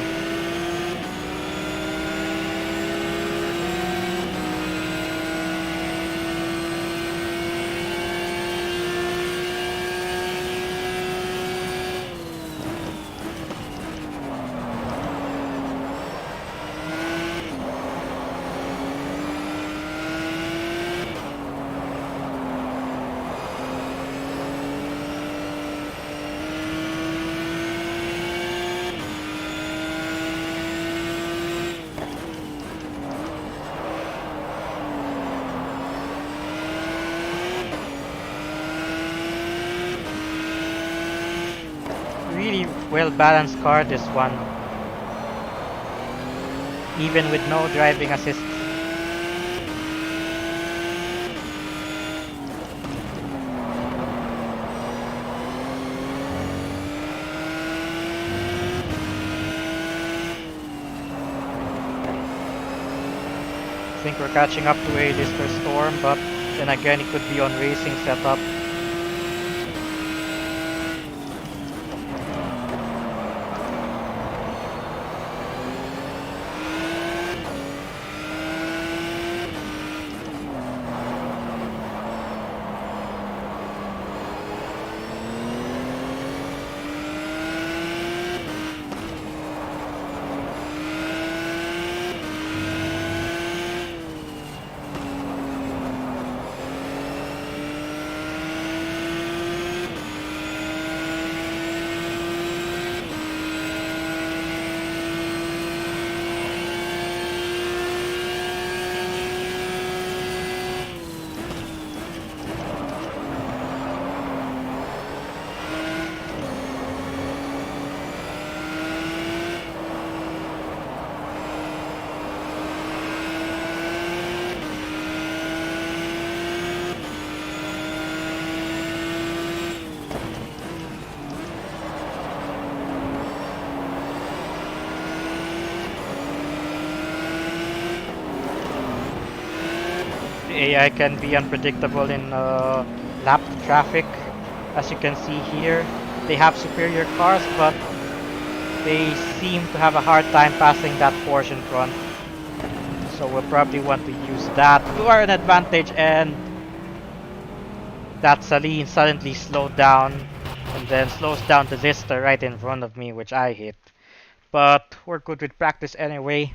Speaker 1: Really well balanced car, this one. Even with no driving assist. think we're catching up to a Lister Storm, but then again, it could be on racing setup. The AI can be unpredictable in lap traffic. As you can see here, they have superior cars, but they seem to have a hard time passing that Porsche in front. So we'll probably want to use that to our advantage, and that Saleen suddenly slowed down and then slows down the Lister right in front of me, which I hit. But we're good with practice anyway.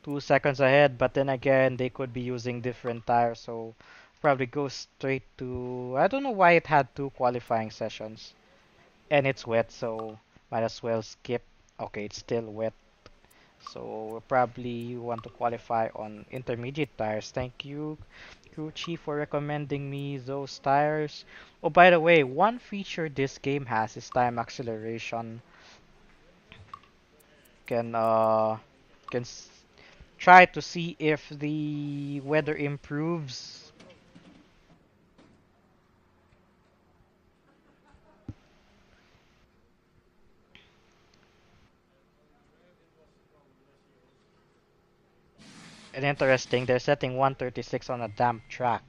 Speaker 1: 2 seconds ahead, but then again, they could be using different tires, so probably go straight to. I don't know why it had 2 qualifying sessions, and it's wet, so might as well skip. Okay, it's still wet, so we'll probably want to qualify on intermediate tires. Thank you, crew chief, for recommending me those tires. Oh, by the way, one feature this game has is time acceleration. Can can try to see if the weather improves. And interesting, they're setting 136 on a damp track.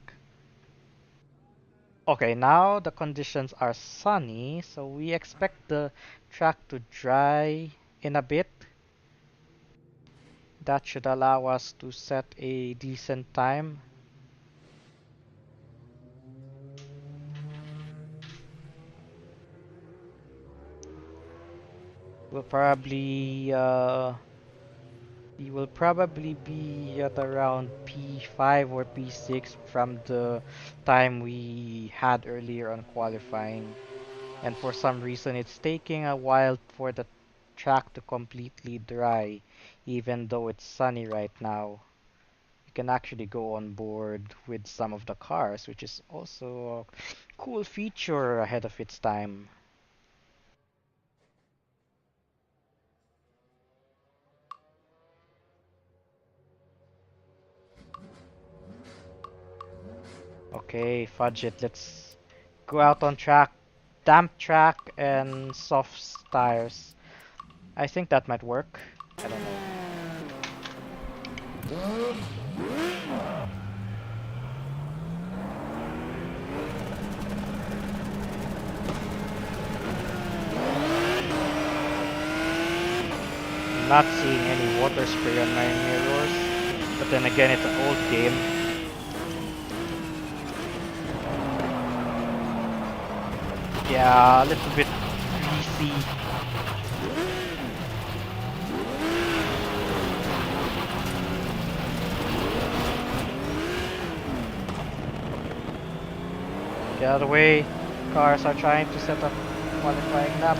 Speaker 1: Okay, now the conditions are sunny, so we expect the track to dry in a bit. That should allow us to set a decent time. We'll probably we will probably be at around P5 or P6 from the time we had earlier on qualifying. And for some reason, it's taking a while for the track to completely dry, even though it's sunny right now. You can actually go on board with some of the cars, which is also a cool feature ahead of its time. Okay, fudge it. Let's go out on track, damp track, and soft tires. I think that might work. I don't know. Not seeing any water spray on my mirrors, but then again, it's an old game. Yeah, a little bit greasy. Get out of the way. Cars are trying to set up qualifying lap.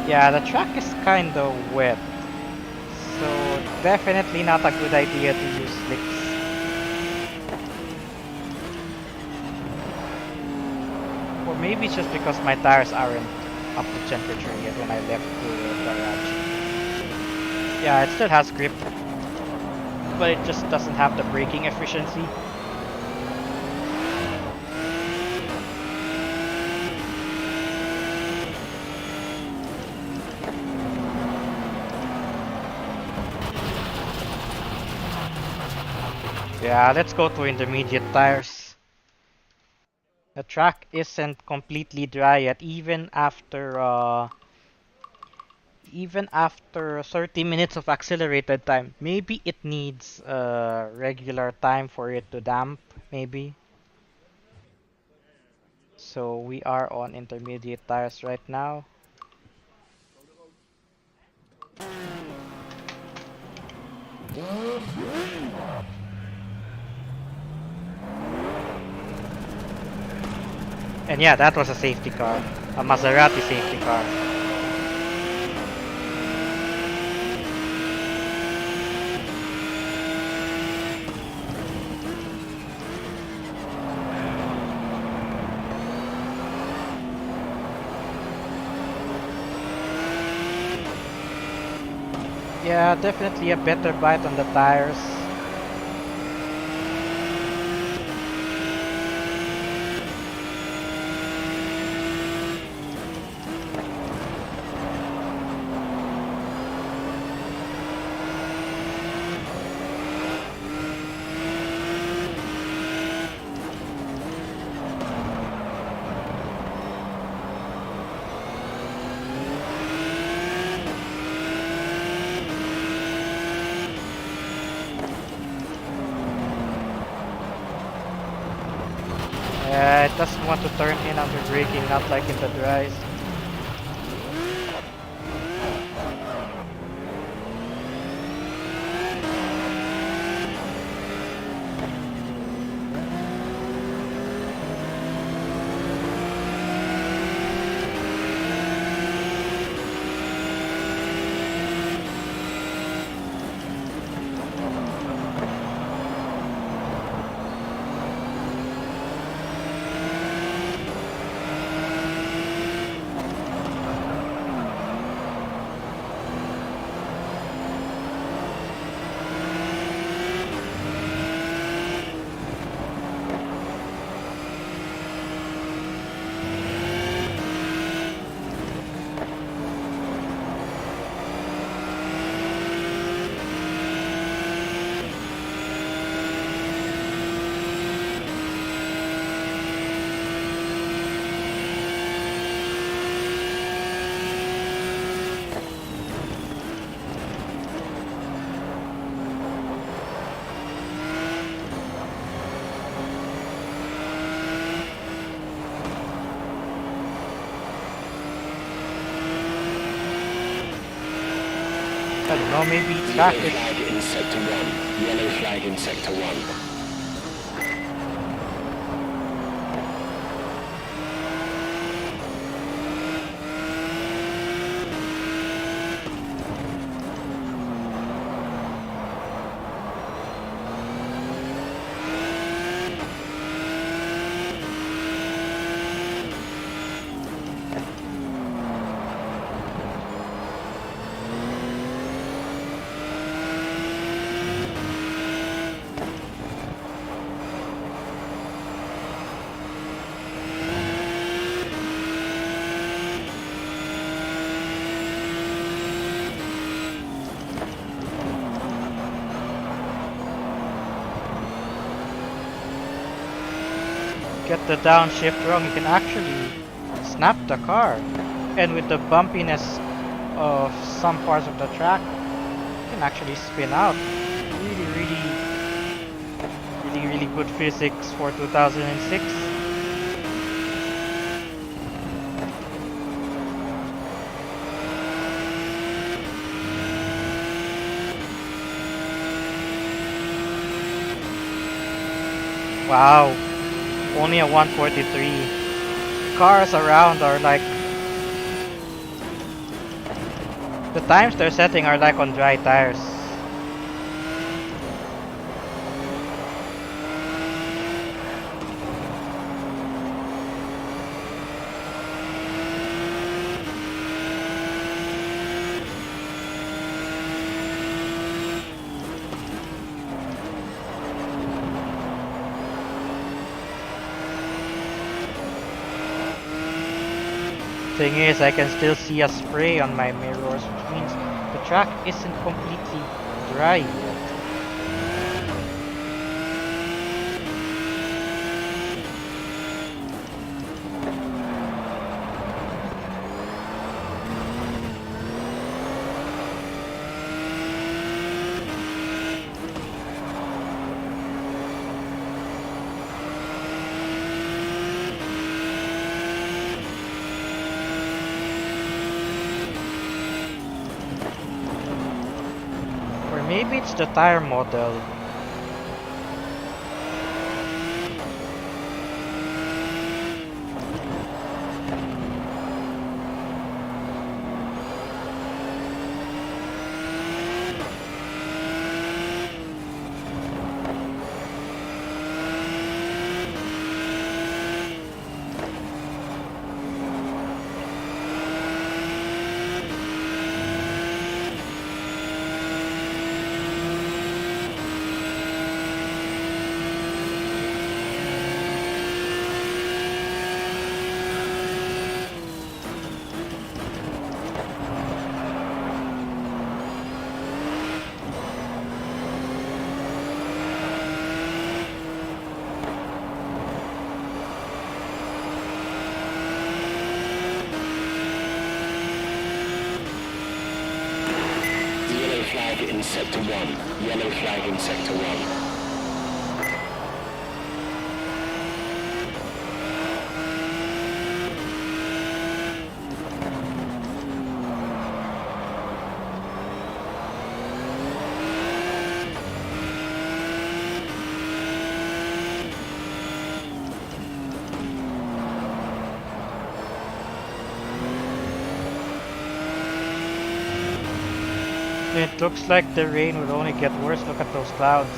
Speaker 1: Yeah, the track is kinda wet, so definitely not a good idea to use slicks. Or maybe it's just because my tires aren't up to temperature yet when I left the garage. Yeah, it still has grip, but it just doesn't have the braking efficiency. Yeah, let's go to intermediate tires. The track isn't completely dry yet, even after 30 minutes of accelerated time. Maybe it needs regular time for it to damp, maybe. So we are on intermediate tires right now. And yeah, that was a safety car. A Maserati safety car. Yeah, definitely a better bite on the tires. It doesn't want to turn in under braking, not like in the dries. I don't know, maybe track
Speaker 2: Yellow
Speaker 1: is...
Speaker 2: flag in sector 1. Yellow flag in sector 1.
Speaker 1: Get the downshift wrong, you can actually snap the car. And with the bumpiness of some parts of the track, you can actually spin out. Really, really good physics for 2006. Wow, only a 143. Cars around are like... The times they're setting are like on dry tires. Thing is, I can still see a spray on my mirrors, which means the track isn't completely dry yet. maybe it's the tire model.
Speaker 2: Yellow flag in Sector 1. Yellow flag in Sector 1.
Speaker 1: It looks like the rain will only get worse. Look at those clouds.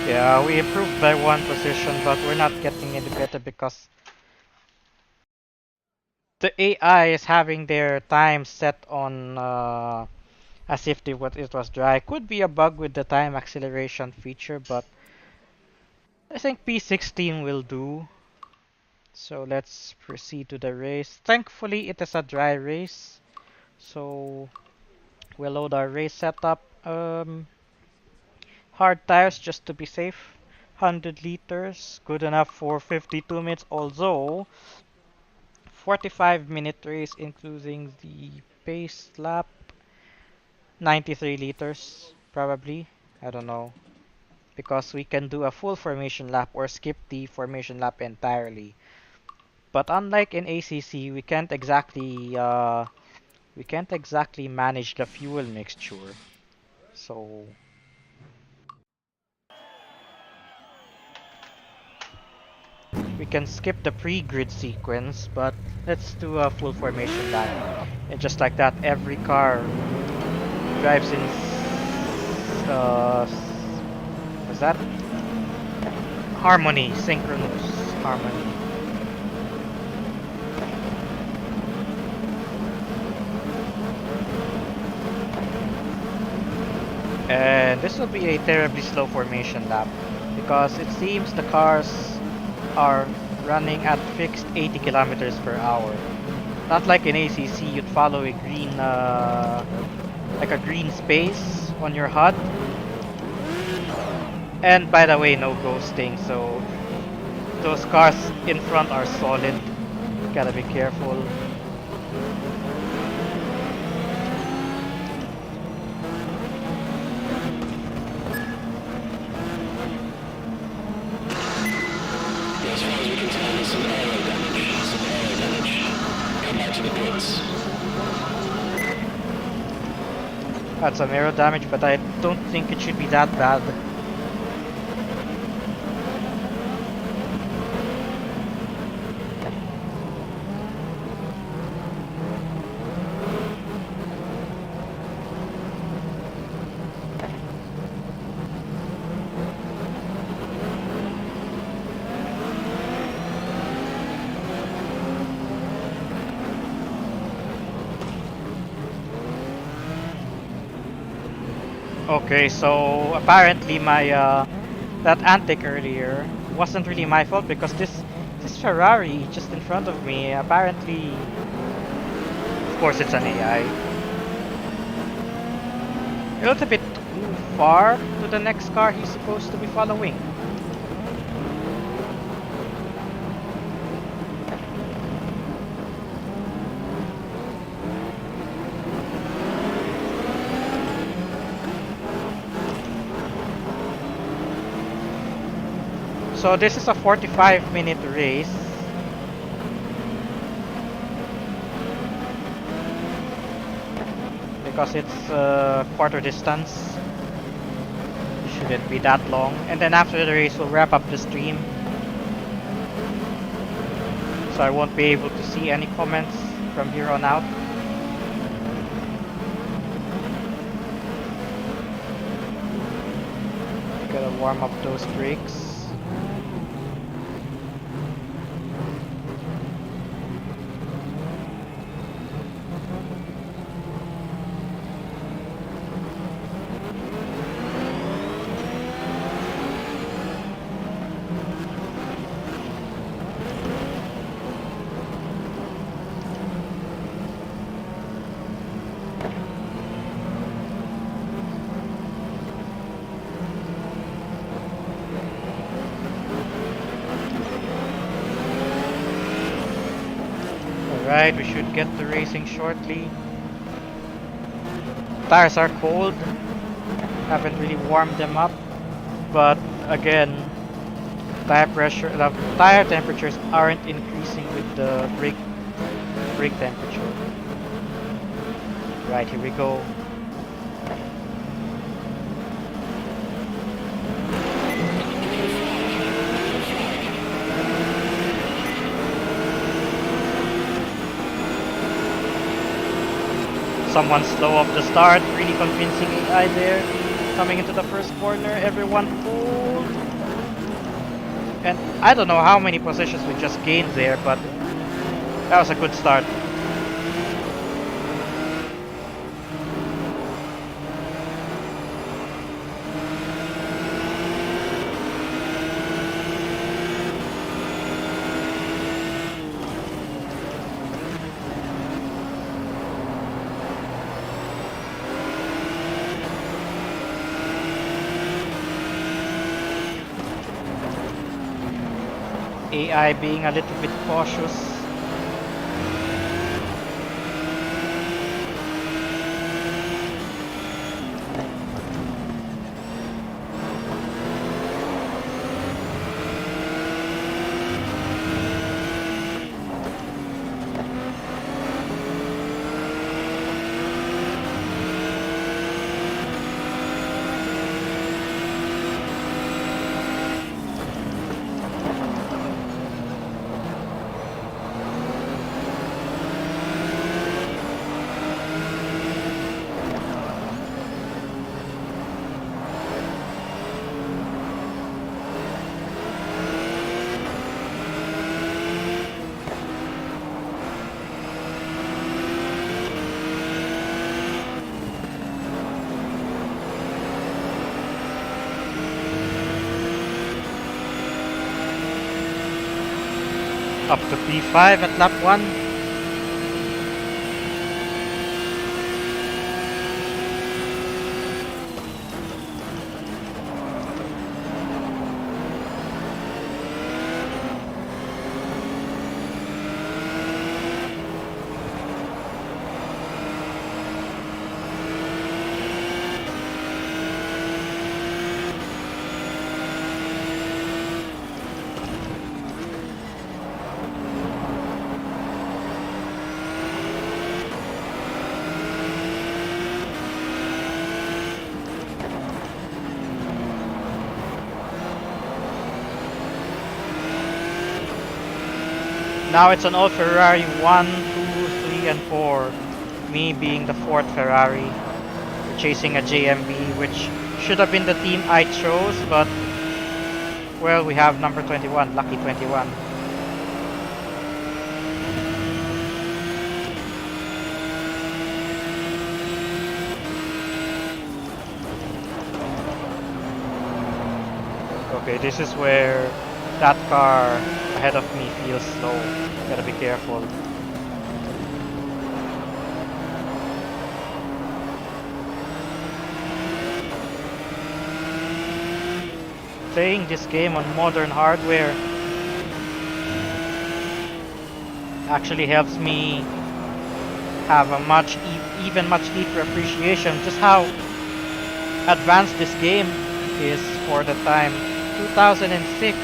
Speaker 1: Yeah, we improved by one position, but we're not getting any better because the AI is having their time set on as if it was dry. Could be a bug with the time acceleration feature, but I think P16 will do. So let's proceed to the race. Thankfully, it is a dry race, so we'll load our race setup. Hard tires just to be safe. 100 liters, good enough for 52 minutes. Although 45-minute race, including the pace lap. 93 liters, probably. I don't know. Because we can do a full formation lap or skip the formation lap entirely. But unlike in ACC, we can't exactly manage the fuel mixture. So we can skip the pre-grid sequence, but let's do a full formation lap. And just like that, every car drives in what's that? Harmony, synchronous harmony. And this will be a terribly slow formation lap because it seems the cars are running at fixed 80 kilometers per hour. Not like in ACC, you'd follow a green, like a green space on your HUD. And by the way, no ghosting, so those cars in front are solid. Gotta be careful.
Speaker 2: As far as we can tell, there's some aero damage. Some aero damage. Come back to the pits.
Speaker 1: Had some aero damage, but I don't think it should be that bad. Okay, so apparently my that antic earlier wasn't really my fault because this Ferrari just in front of me apparently, of course, it's an AI. It looks a bit too far to the next car he's supposed to be following. So this is a 45-minute race. Because it's quarter distance. Shouldn't be that long. And then after the race we'll wrap up the stream. So I won't be able to see any comments from here on out. Gotta warm up those brakes. Alright, we should get the racing shortly. Tires are cold. Haven't really warmed them up. But again, tire temperatures aren't increasing with the brake temperature. Right, here we go. Someone slow off the start, really convincing AI there. Coming into the first corner, everyone pulled. And I don't know how many positions we just gained there, but that was a good start. AI being a little bit cautious. Up to P5 at lap 1. Now it's an all Ferrari 1, 2, 3, and 4. Me being the fourth Ferrari. We're chasing a JMB, which should have been the team I chose, but well, we have number 21, lucky 21. Okay, this is where that car ahead of me feels slow. Gotta be careful. Playing this game on modern hardware actually helps me have a even much deeper appreciation just how advanced this game is for the time. 2006,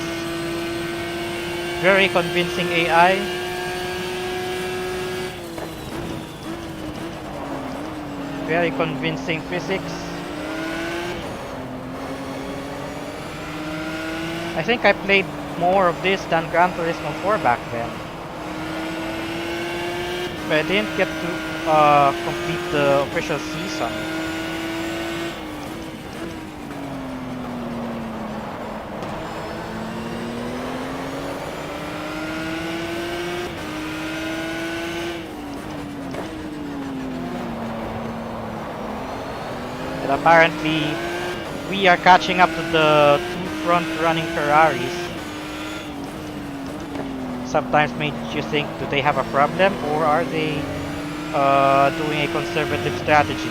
Speaker 1: very convincing AI, very convincing physics. I think I played more of this than Gran Turismo 4 back then. But I didn't get to complete the official season. And apparently, we are catching up to the two front-running Ferraris. Sometimes makes you think, do they have a problem or are they doing a conservative strategy?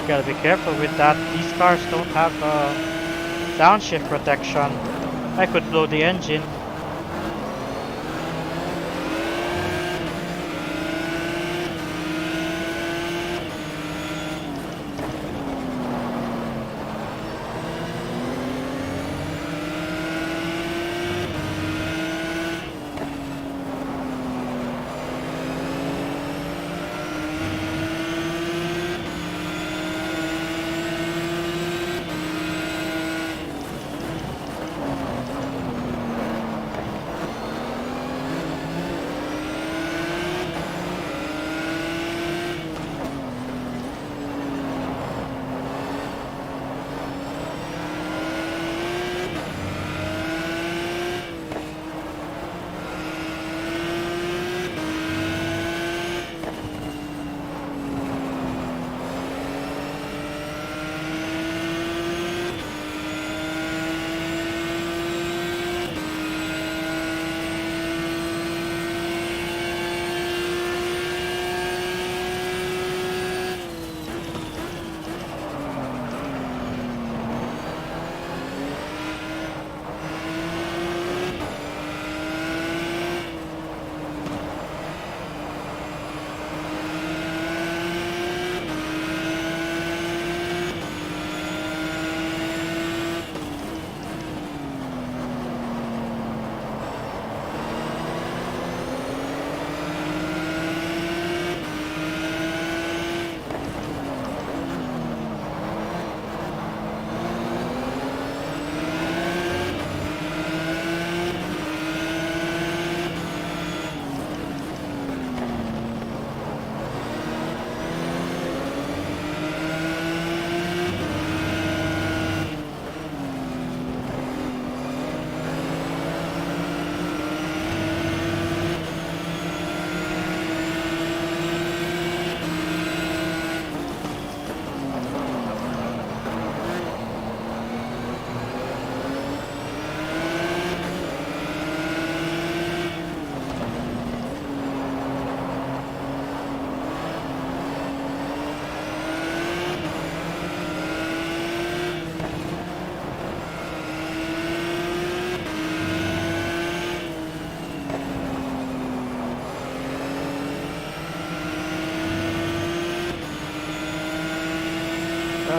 Speaker 1: Gotta be careful with that. These cars don't have downshift protection. I could blow the engine.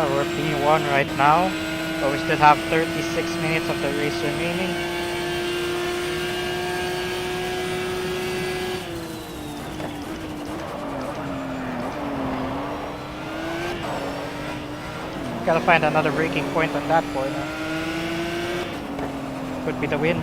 Speaker 1: We're P1 right now, but we still have 36 minutes of the race remaining. Gotta find another braking point on that corner. Could be the win.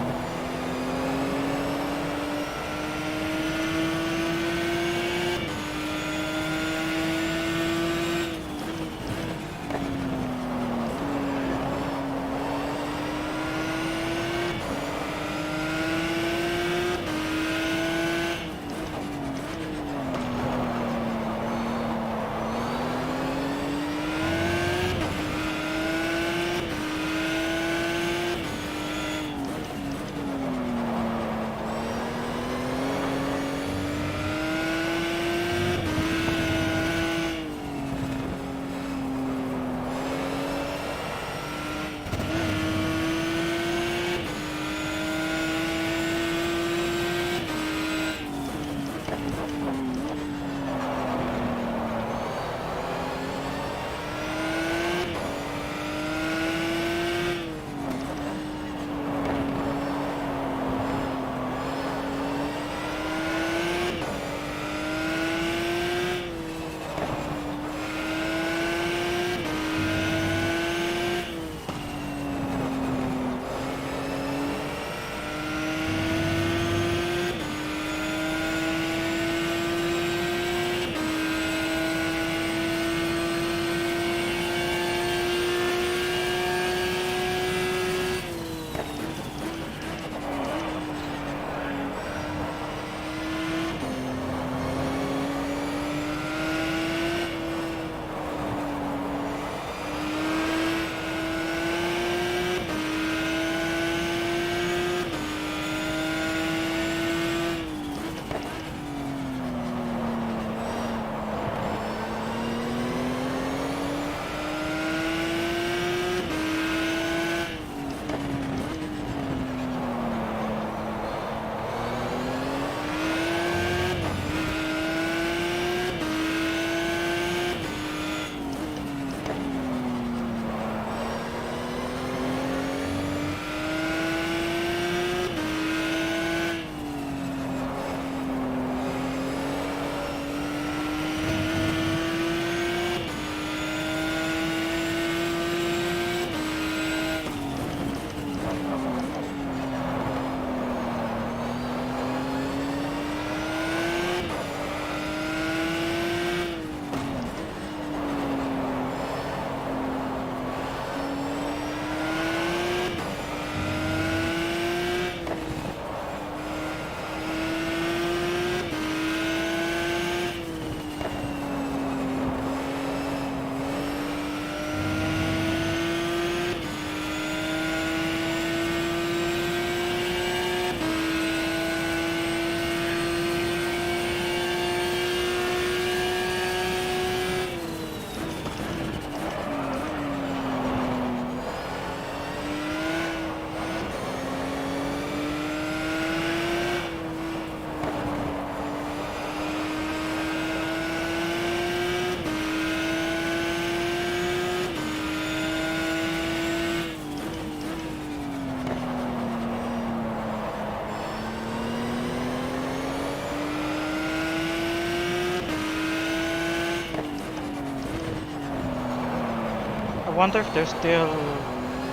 Speaker 1: I wonder if there's still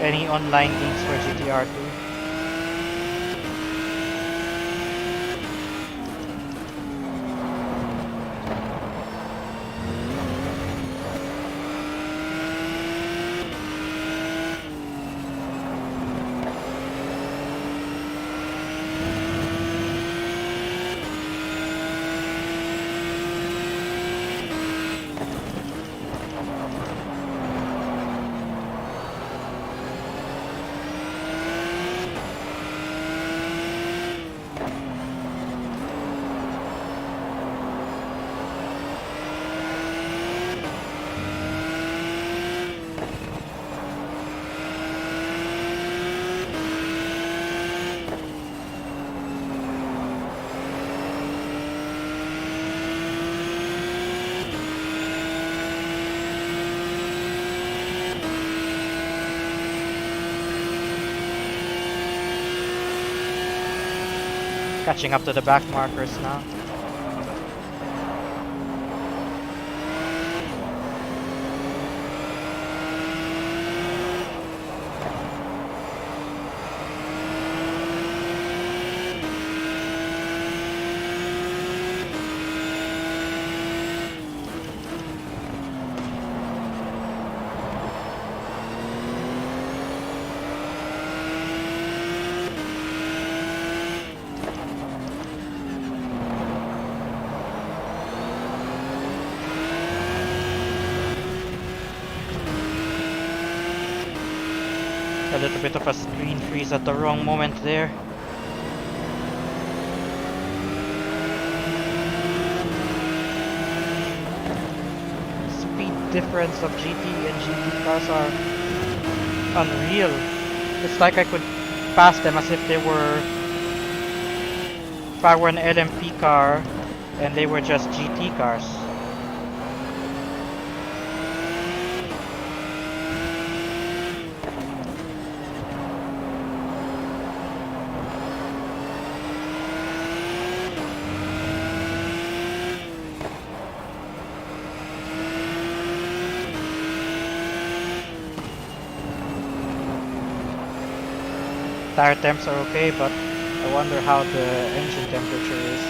Speaker 1: any online games for GTR 2. Catching up to the back markers now. A little bit of a screen freeze at the wrong moment there. Speed difference of GT and GT cars are unreal. It's like I could pass them as if they were, if I were an LMP car and they were just GT cars. Tire temps are okay, but I wonder how the engine temperature is.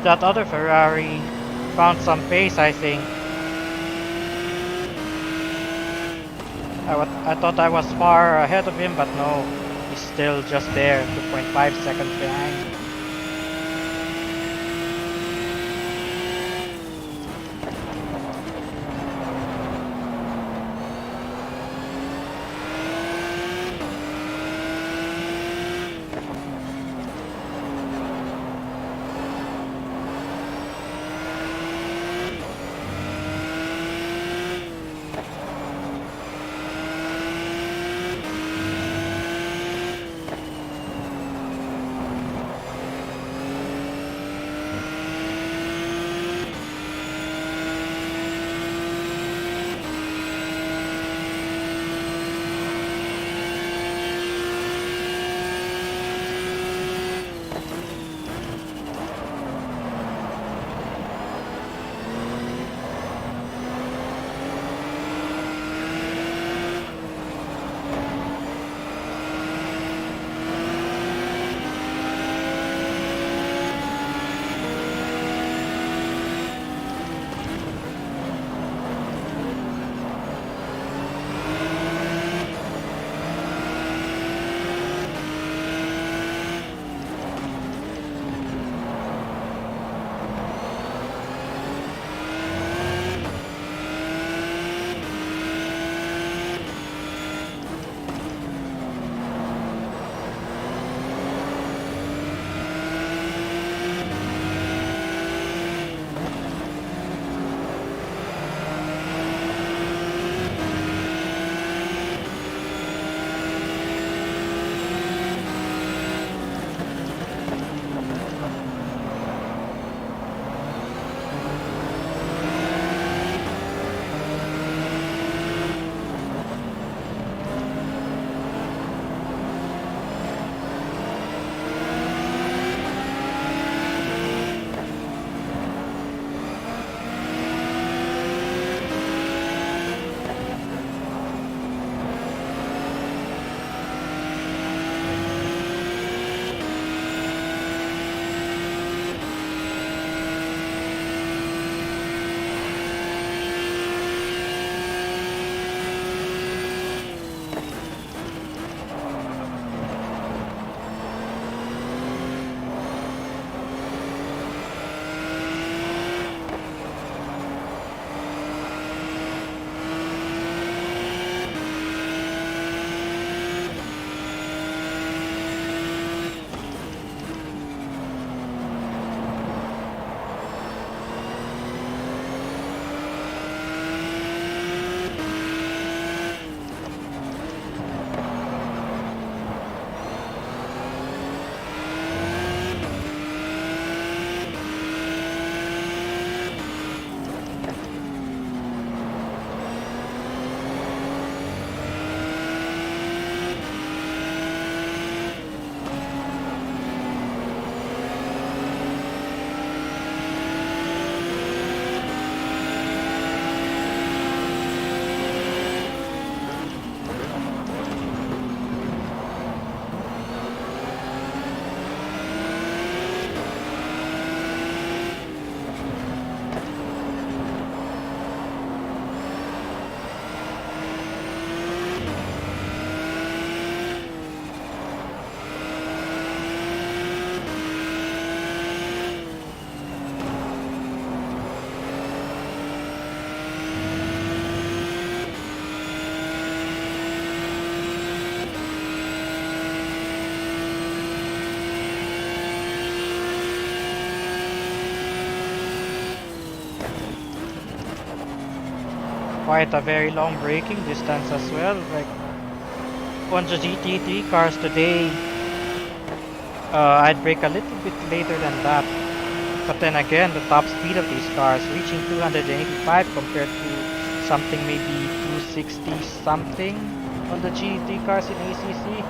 Speaker 1: That other Ferrari found some pace, I think. I thought I was far ahead of him, but no, he's still just there, 2.5 seconds behind. quite a very long braking distance as well. Like on the GT3 cars today, I'd brake a little bit later than that. But then again, the top speed of these cars reaching 285 compared to something maybe 260 something on the GT cars in ACC.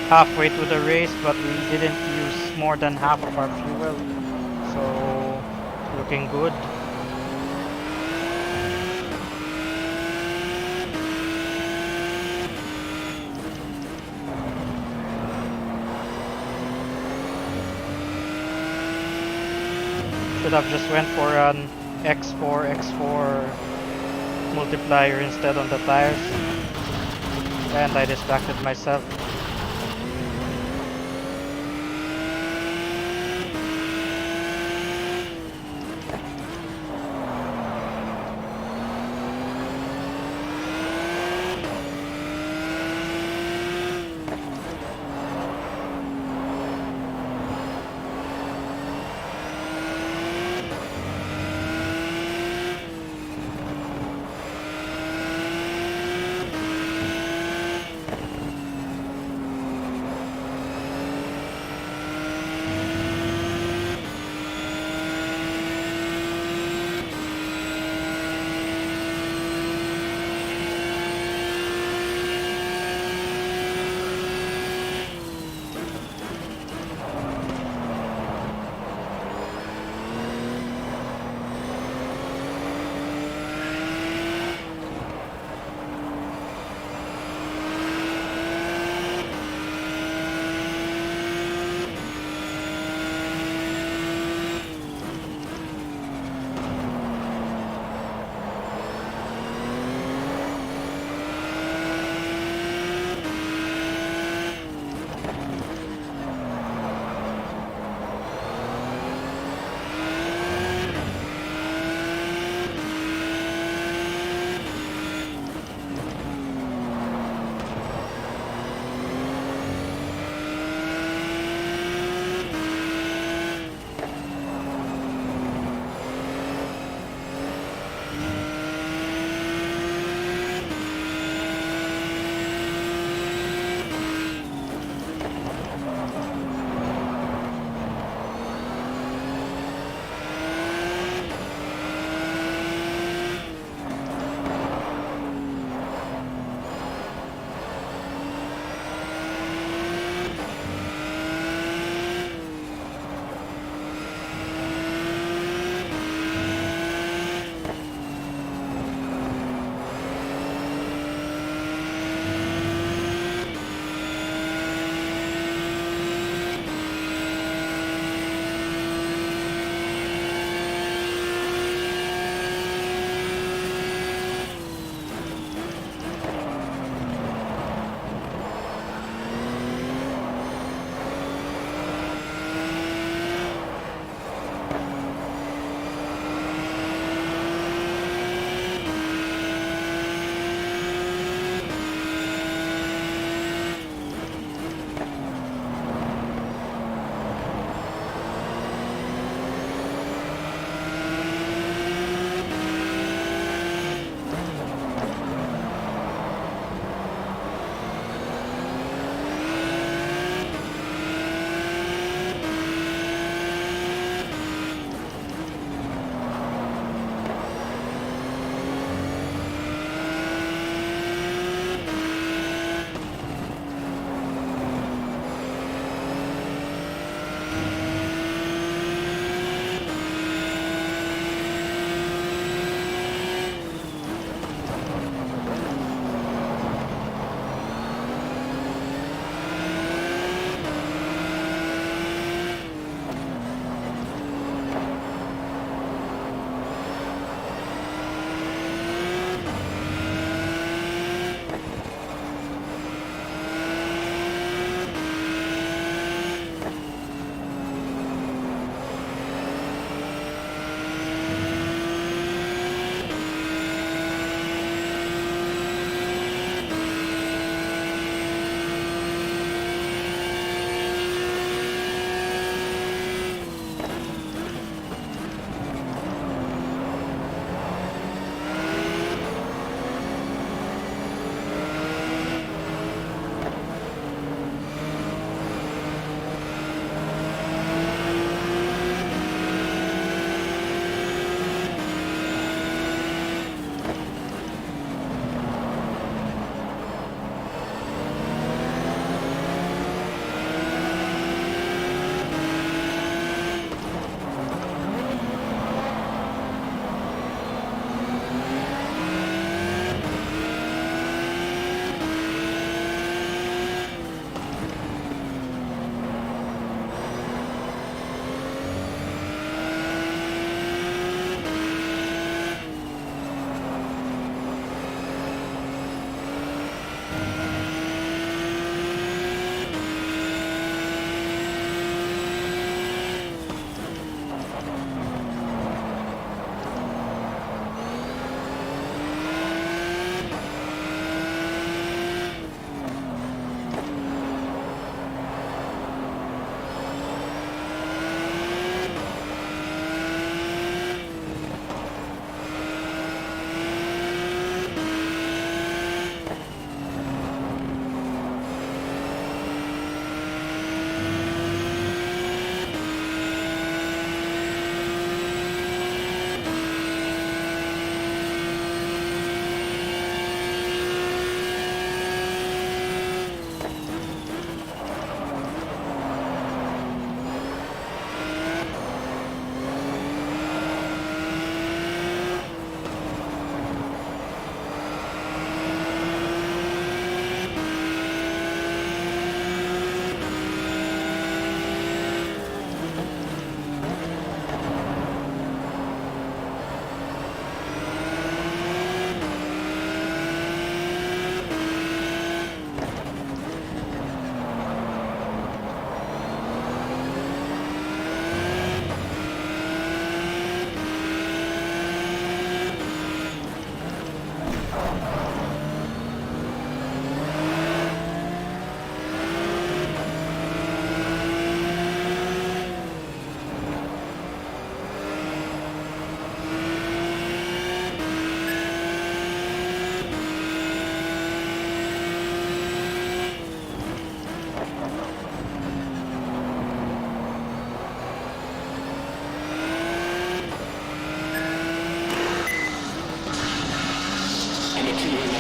Speaker 1: Halfway through the race, but we didn't use more than half of our fuel. So, looking good. Should have just went for an X4 multiplier instead on the tires. And I distracted myself.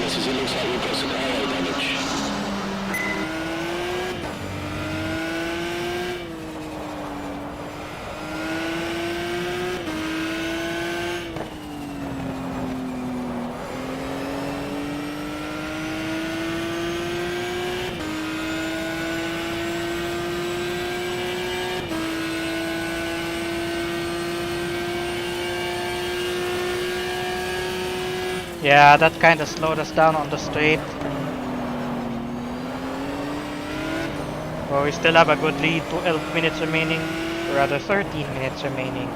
Speaker 2: Operators, it looks like we've got some aero damage.
Speaker 1: Yeah, that kind of slowed us down on the straight. Well, we still have a good lead, 12 minutes remaining, or rather 13 minutes remaining.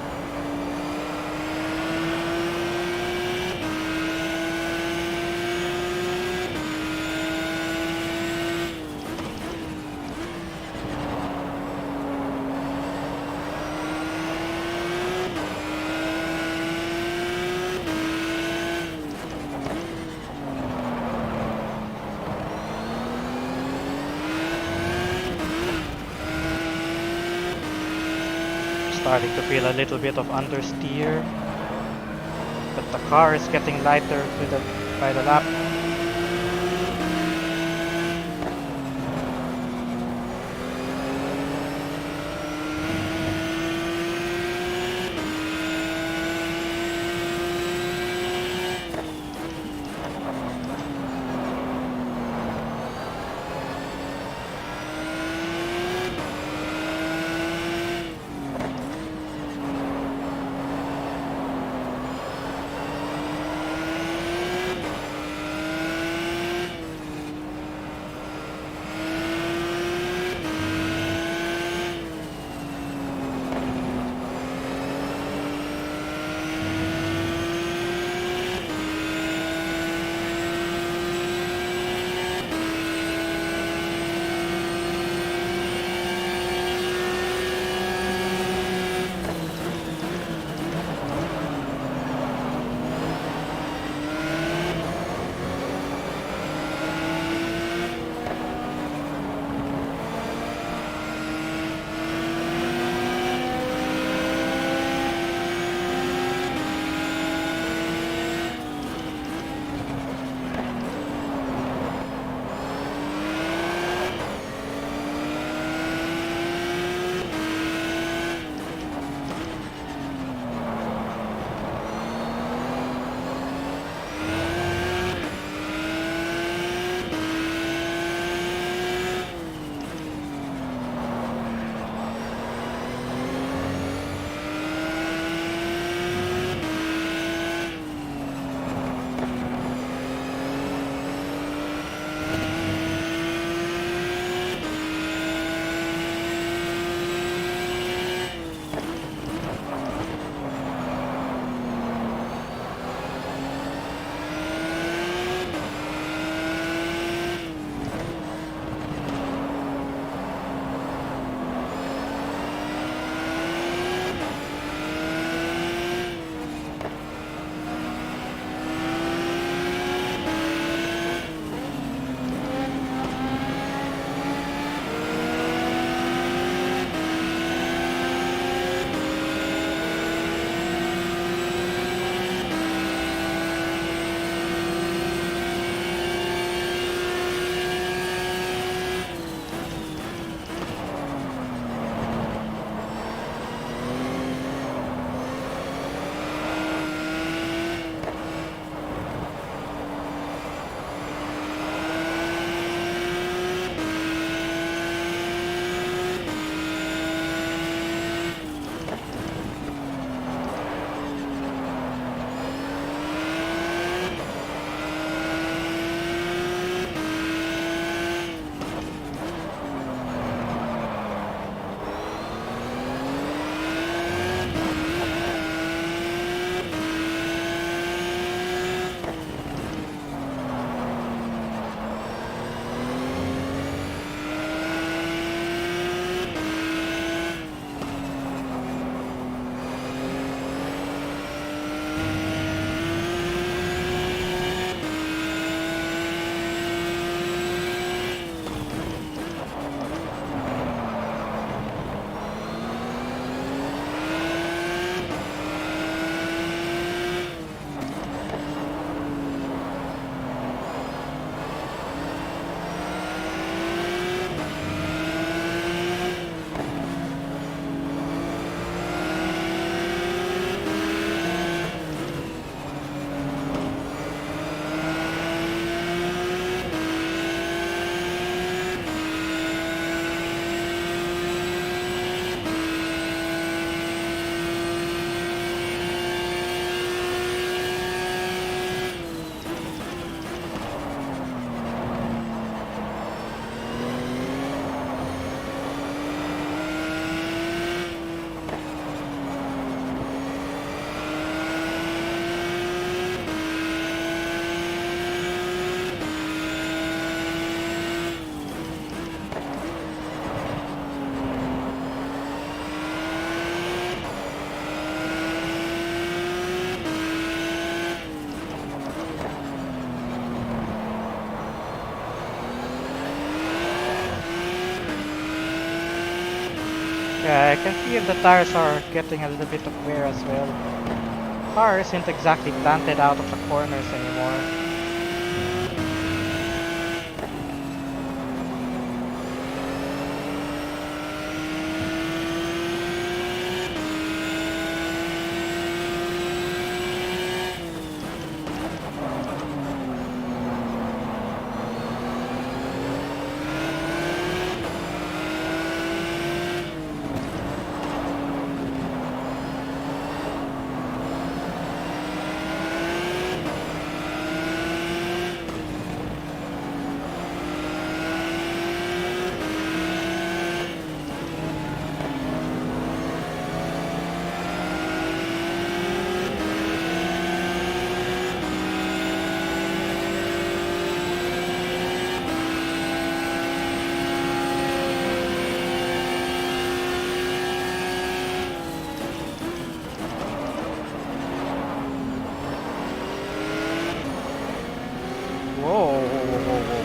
Speaker 1: Starting to feel a little bit of understeer, but the car is getting lighter by the lap. Yeah, I can see if the tires are getting a little bit of wear as well. Car isn't exactly planted out of the corners anymore. Whoa, whoa, whoa, whoa, whoa.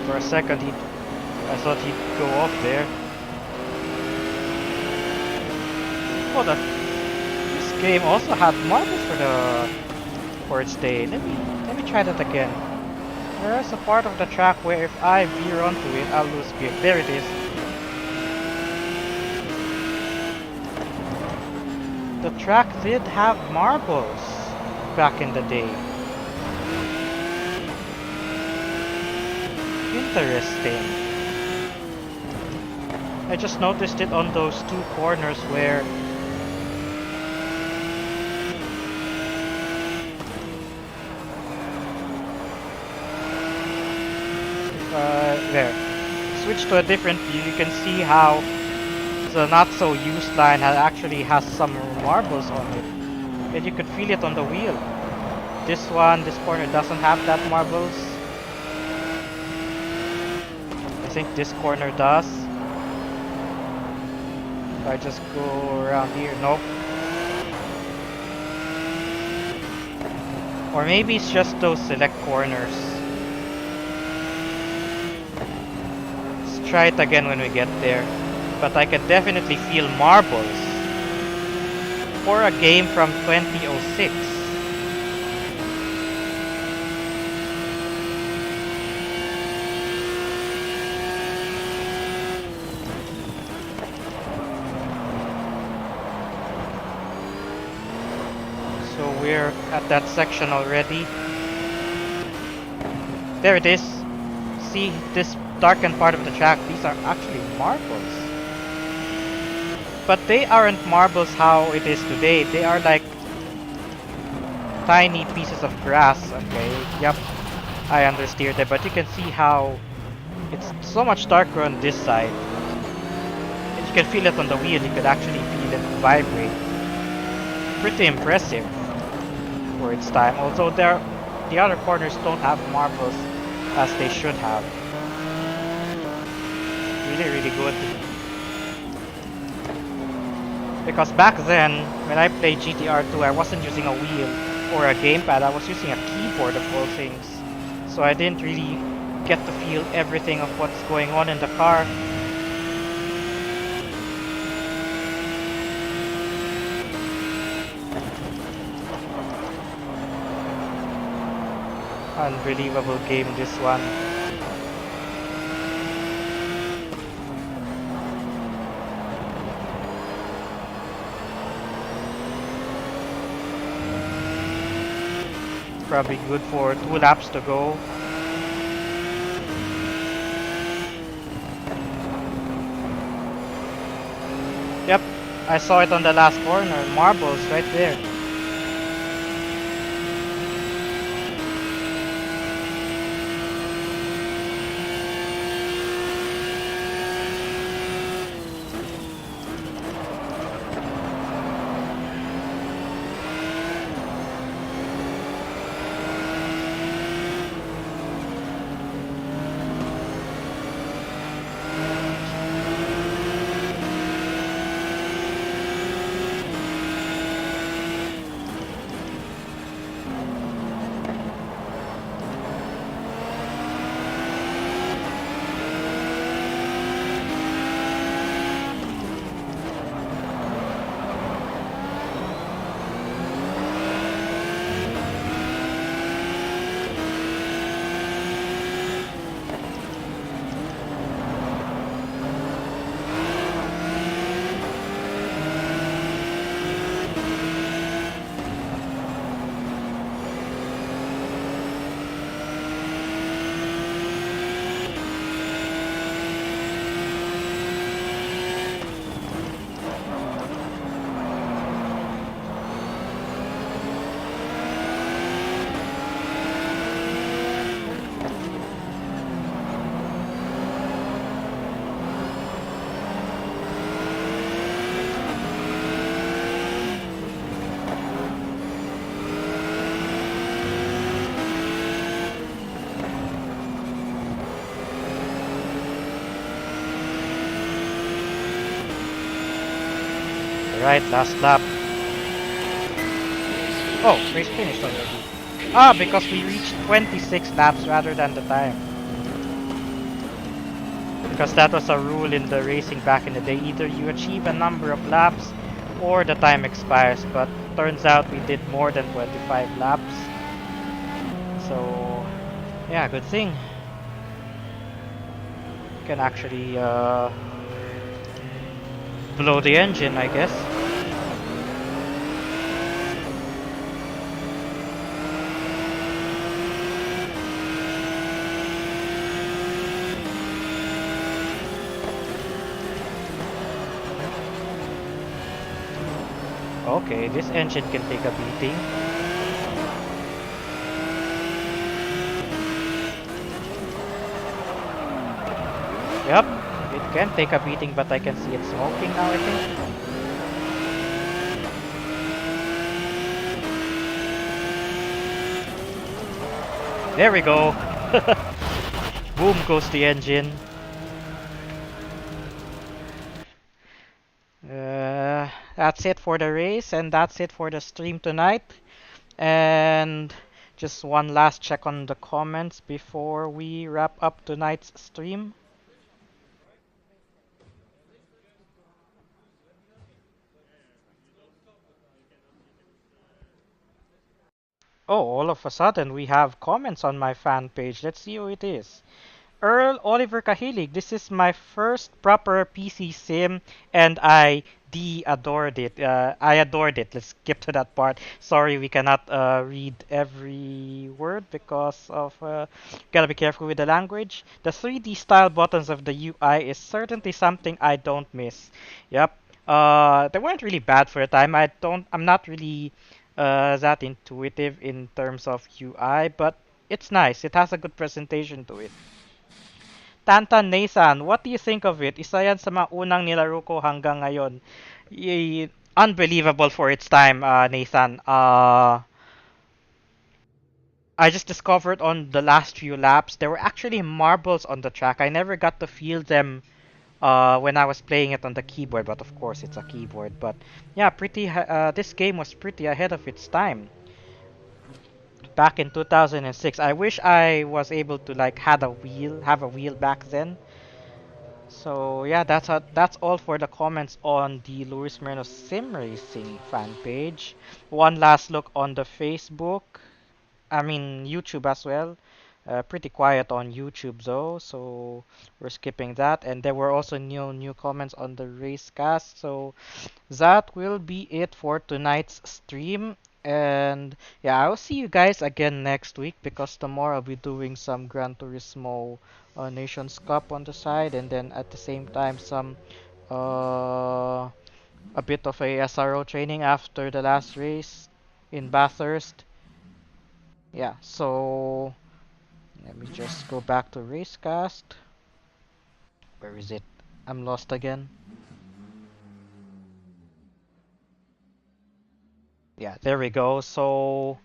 Speaker 1: For a second, I thought he'd go off there. Oh, this game also had marbles for its day. Let me try that again. There's a part of the track where if I veer onto it, I'll lose grip. There it is. The track did have marbles back in the day. Interesting. I just noticed it on those two corners where there. Switch to a different view, you can see how the not so used line actually has some marbles on it. And you could feel it on the wheel. This corner doesn't have that marbles. I think this corner does. If I just go around here, nope. Or maybe it's just those select corners. Let's try it again when we get there. But I can definitely feel marbles for a game from 2006. So we're at that section already. There it is. See this darkened part of the track? These are actually marbles. But they aren't marbles how it is today. They are like tiny pieces of grass. Okay, yep, I understeered it, but you can see how it's so much darker on this side. And you can feel it on the wheel. You could actually feel it vibrate. Pretty impressive for its time. Although the other corners don't have marbles as they should have. Really, really good. Because back then, when I played GTR2, I wasn't using a wheel or a gamepad, I was using a keyboard of all things. So I didn't really get to feel everything of what's going on in the car. Unbelievable game, this one. Probably good for 2 laps to go. Yep, I saw it on the last corner. Marbles right there. Alright, last lap. Oh, race finished already. Ah, because we reached 26 laps rather than the time. Because that was a rule in the racing back in the day. Either you achieve a number of laps or the time expires. But turns out we did more than 25 laps. So, yeah, good thing. Can actually blow the engine, I guess. Okay, this engine can take a beating. Yep, it can take a beating, but I can see it smoking now, I think. There we go. Boom goes the engine. That's it for the race, and that's it for the stream tonight. And just one last check on the comments before we wrap up tonight's stream. Oh, all of a sudden we have comments on my fan page. Let's see who it is. Earl Oliver Kahilig, this is my first proper PC sim, and adored it. I adored it. Let's skip to that part. Sorry, we cannot read every word because of gotta be careful with the language. The 3D style buttons of the UI is certainly something I don't miss. Yep. They weren't really bad for the time. I'm not really that intuitive in terms of UI, but it's nice. It has a good presentation to it. Tantan Nathan, what do you think of it? Isa yan sa mga unang nilaro ko hanggang ngayon. Unbelievable for its time, Nathan. I just discovered on the last few laps there were actually marbles on the track. I never got to feel them when I was playing it on the keyboard, but of course it's a keyboard. But yeah, this game was pretty ahead of its time back in 2006. I wish I was able to like have a wheel back then. So yeah, that's all for the comments on the Luis Moreno Sim Racing fan page. One last look on the Facebook. I mean YouTube as well. Pretty quiet on YouTube though, so we're skipping that. And there were also new comments on the racecast. So that will be it for tonight's stream. And yeah, I'll see you guys again next week because tomorrow I'll be doing some Gran Turismo Nations Cup on the side, and then at the same time some uh, a bit of a SRO training after the last race in Bathurst. Yeah, so let me just go back to Racecast. Where is it? I'm lost again. Yeah, there we go. So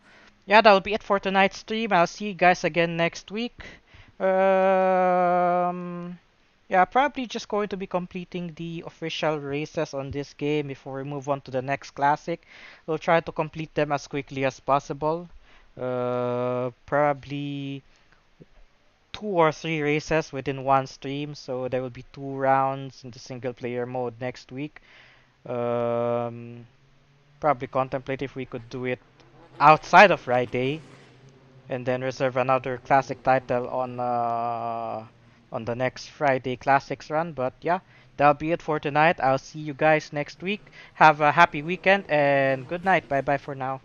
Speaker 1: yeah, that'll be it for tonight's stream. I'll see you guys again next week. Yeah, probably just going to be completing the official races on this game before we move on to the next classic. We'll try to complete them as quickly as possible. Probably 2 or 3 races within one stream, so there will be 2 rounds in the single player mode next week. Um, Probably contemplate if we could do it outside of Friday and then reserve another classic title on the next Friday classics run. But yeah, that'll be it for tonight. I'll see you guys next week. Have a happy weekend and good night. Bye bye for now.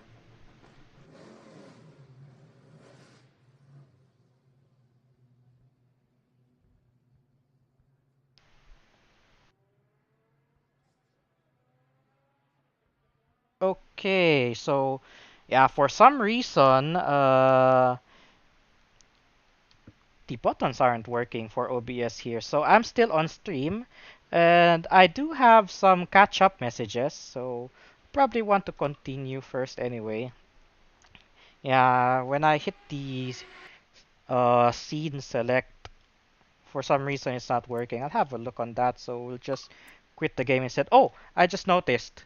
Speaker 1: Okay, so yeah, for some reason, the buttons aren't working for OBS here. So I'm still on stream, and I do have some catch-up messages. So probably want to continue first anyway. Yeah, when I hit the scene select, for some reason it's not working. I'll have a look on that. So we'll just quit the game instead. Oh, I just noticed.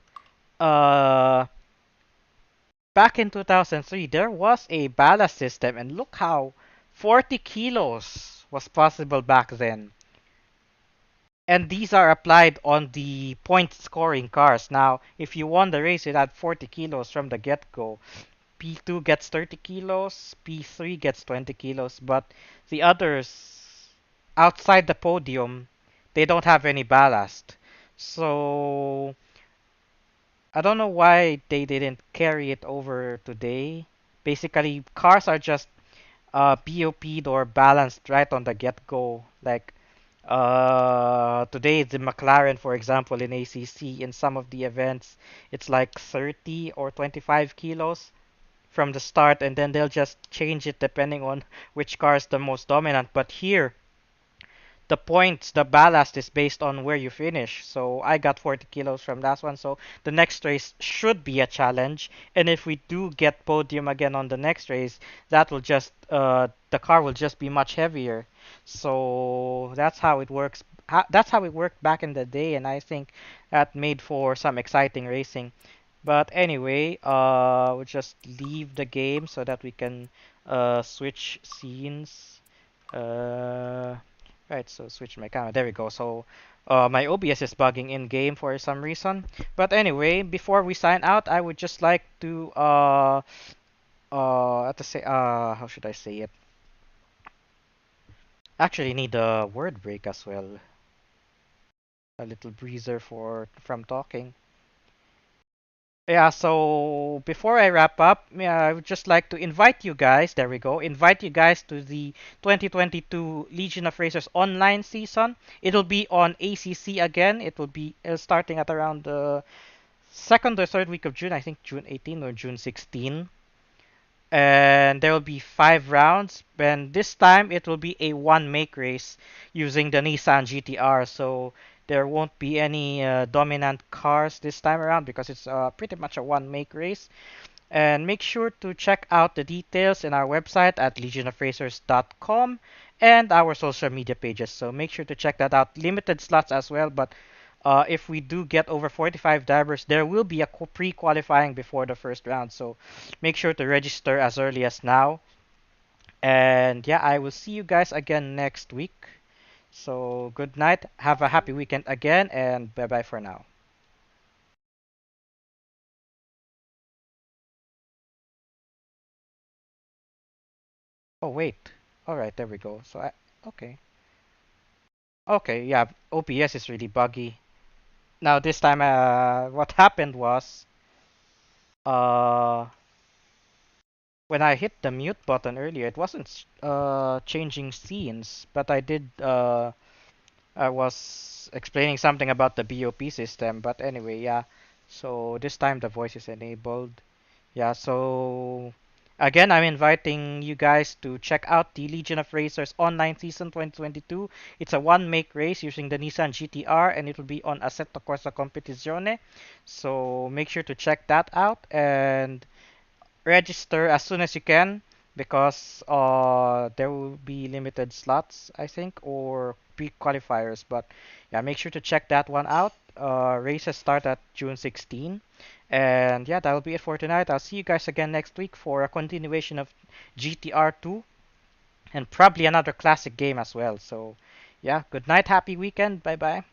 Speaker 1: uh, back in 2003, there was a ballast system, and look how 40 kilos was possible back then. And these are applied on the point scoring cars. Now, if you won the race, it had 40 kilos from the get go. P2 gets 30 kilos, P3 gets 20 kilos, but the others outside the podium, they don't have any ballast. So, I don't know why they didn't carry it over today. Basically, cars are just BOP'd or balanced right on the get-go. Like today, the McLaren, for example, in ACC, in some of the events, it's like 30 or 25 kilos from the start, and then they'll just change it depending on which car is the most dominant. But here, the points, the ballast is based on where you finish. So I got 40 kilos from that one. So the next race should be a challenge. And if we do get podium again on the next race, that will just the car will just be much heavier. So that's how it works. That's how it worked back in the day, and I think that made for some exciting racing. But anyway, we'll just leave the game so that we can switch scenes. Uh, right, so switch my camera. There we go. So my OBS is bugging in game for some reason. But anyway, before we sign out, I would just like to to say how should I say it? Actually, need a word break as well. A little breather for from talking. Yeah, so before I wrap up, yeah, I would just like to invite you guys, there we go, invite you guys to the 2022 Legion of Racers online season. It'll be on ACC again. It will be starting at around the second or third week of June, I think June 18 or June 16. And there will be 5 rounds. And this time it will be a one make race using the Nissan GTR. So there won't be any dominant cars this time around because it's pretty much a one make race. And make sure to check out the details in our website at legionofracers.com and our social media pages. So make sure to check that out. Limited slots as well, but if we do get over 45 divers, there will be a pre-qualifying before the first round. So make sure to register as early as now. And yeah, I will see you guys again next week. So good night. Have a happy weekend again, and bye bye for now. Oh wait. All right, there we go. Okay. Okay, yeah, OPS is really buggy. Now this time, what happened was, uh, when I hit the mute button earlier, it wasn't changing scenes, but I was explaining something about the BOP system. But anyway, yeah. So this time the voice is enabled. Yeah, so again, I'm inviting you guys to check out the Legion of Racers online season 2022. It's a one make race using the Nissan GTR and it will be on Assetto Corsa Competizione. So make sure to check that out and register as soon as you can because there will be limited slots, I think, or pre-qualifiers. But yeah, make sure to check that one out. Races start at June 16. And yeah, that'll be it for tonight. I'll see you guys again next week for a continuation of GTR 2 and probably another classic game as well. So yeah, good night, happy weekend, bye bye.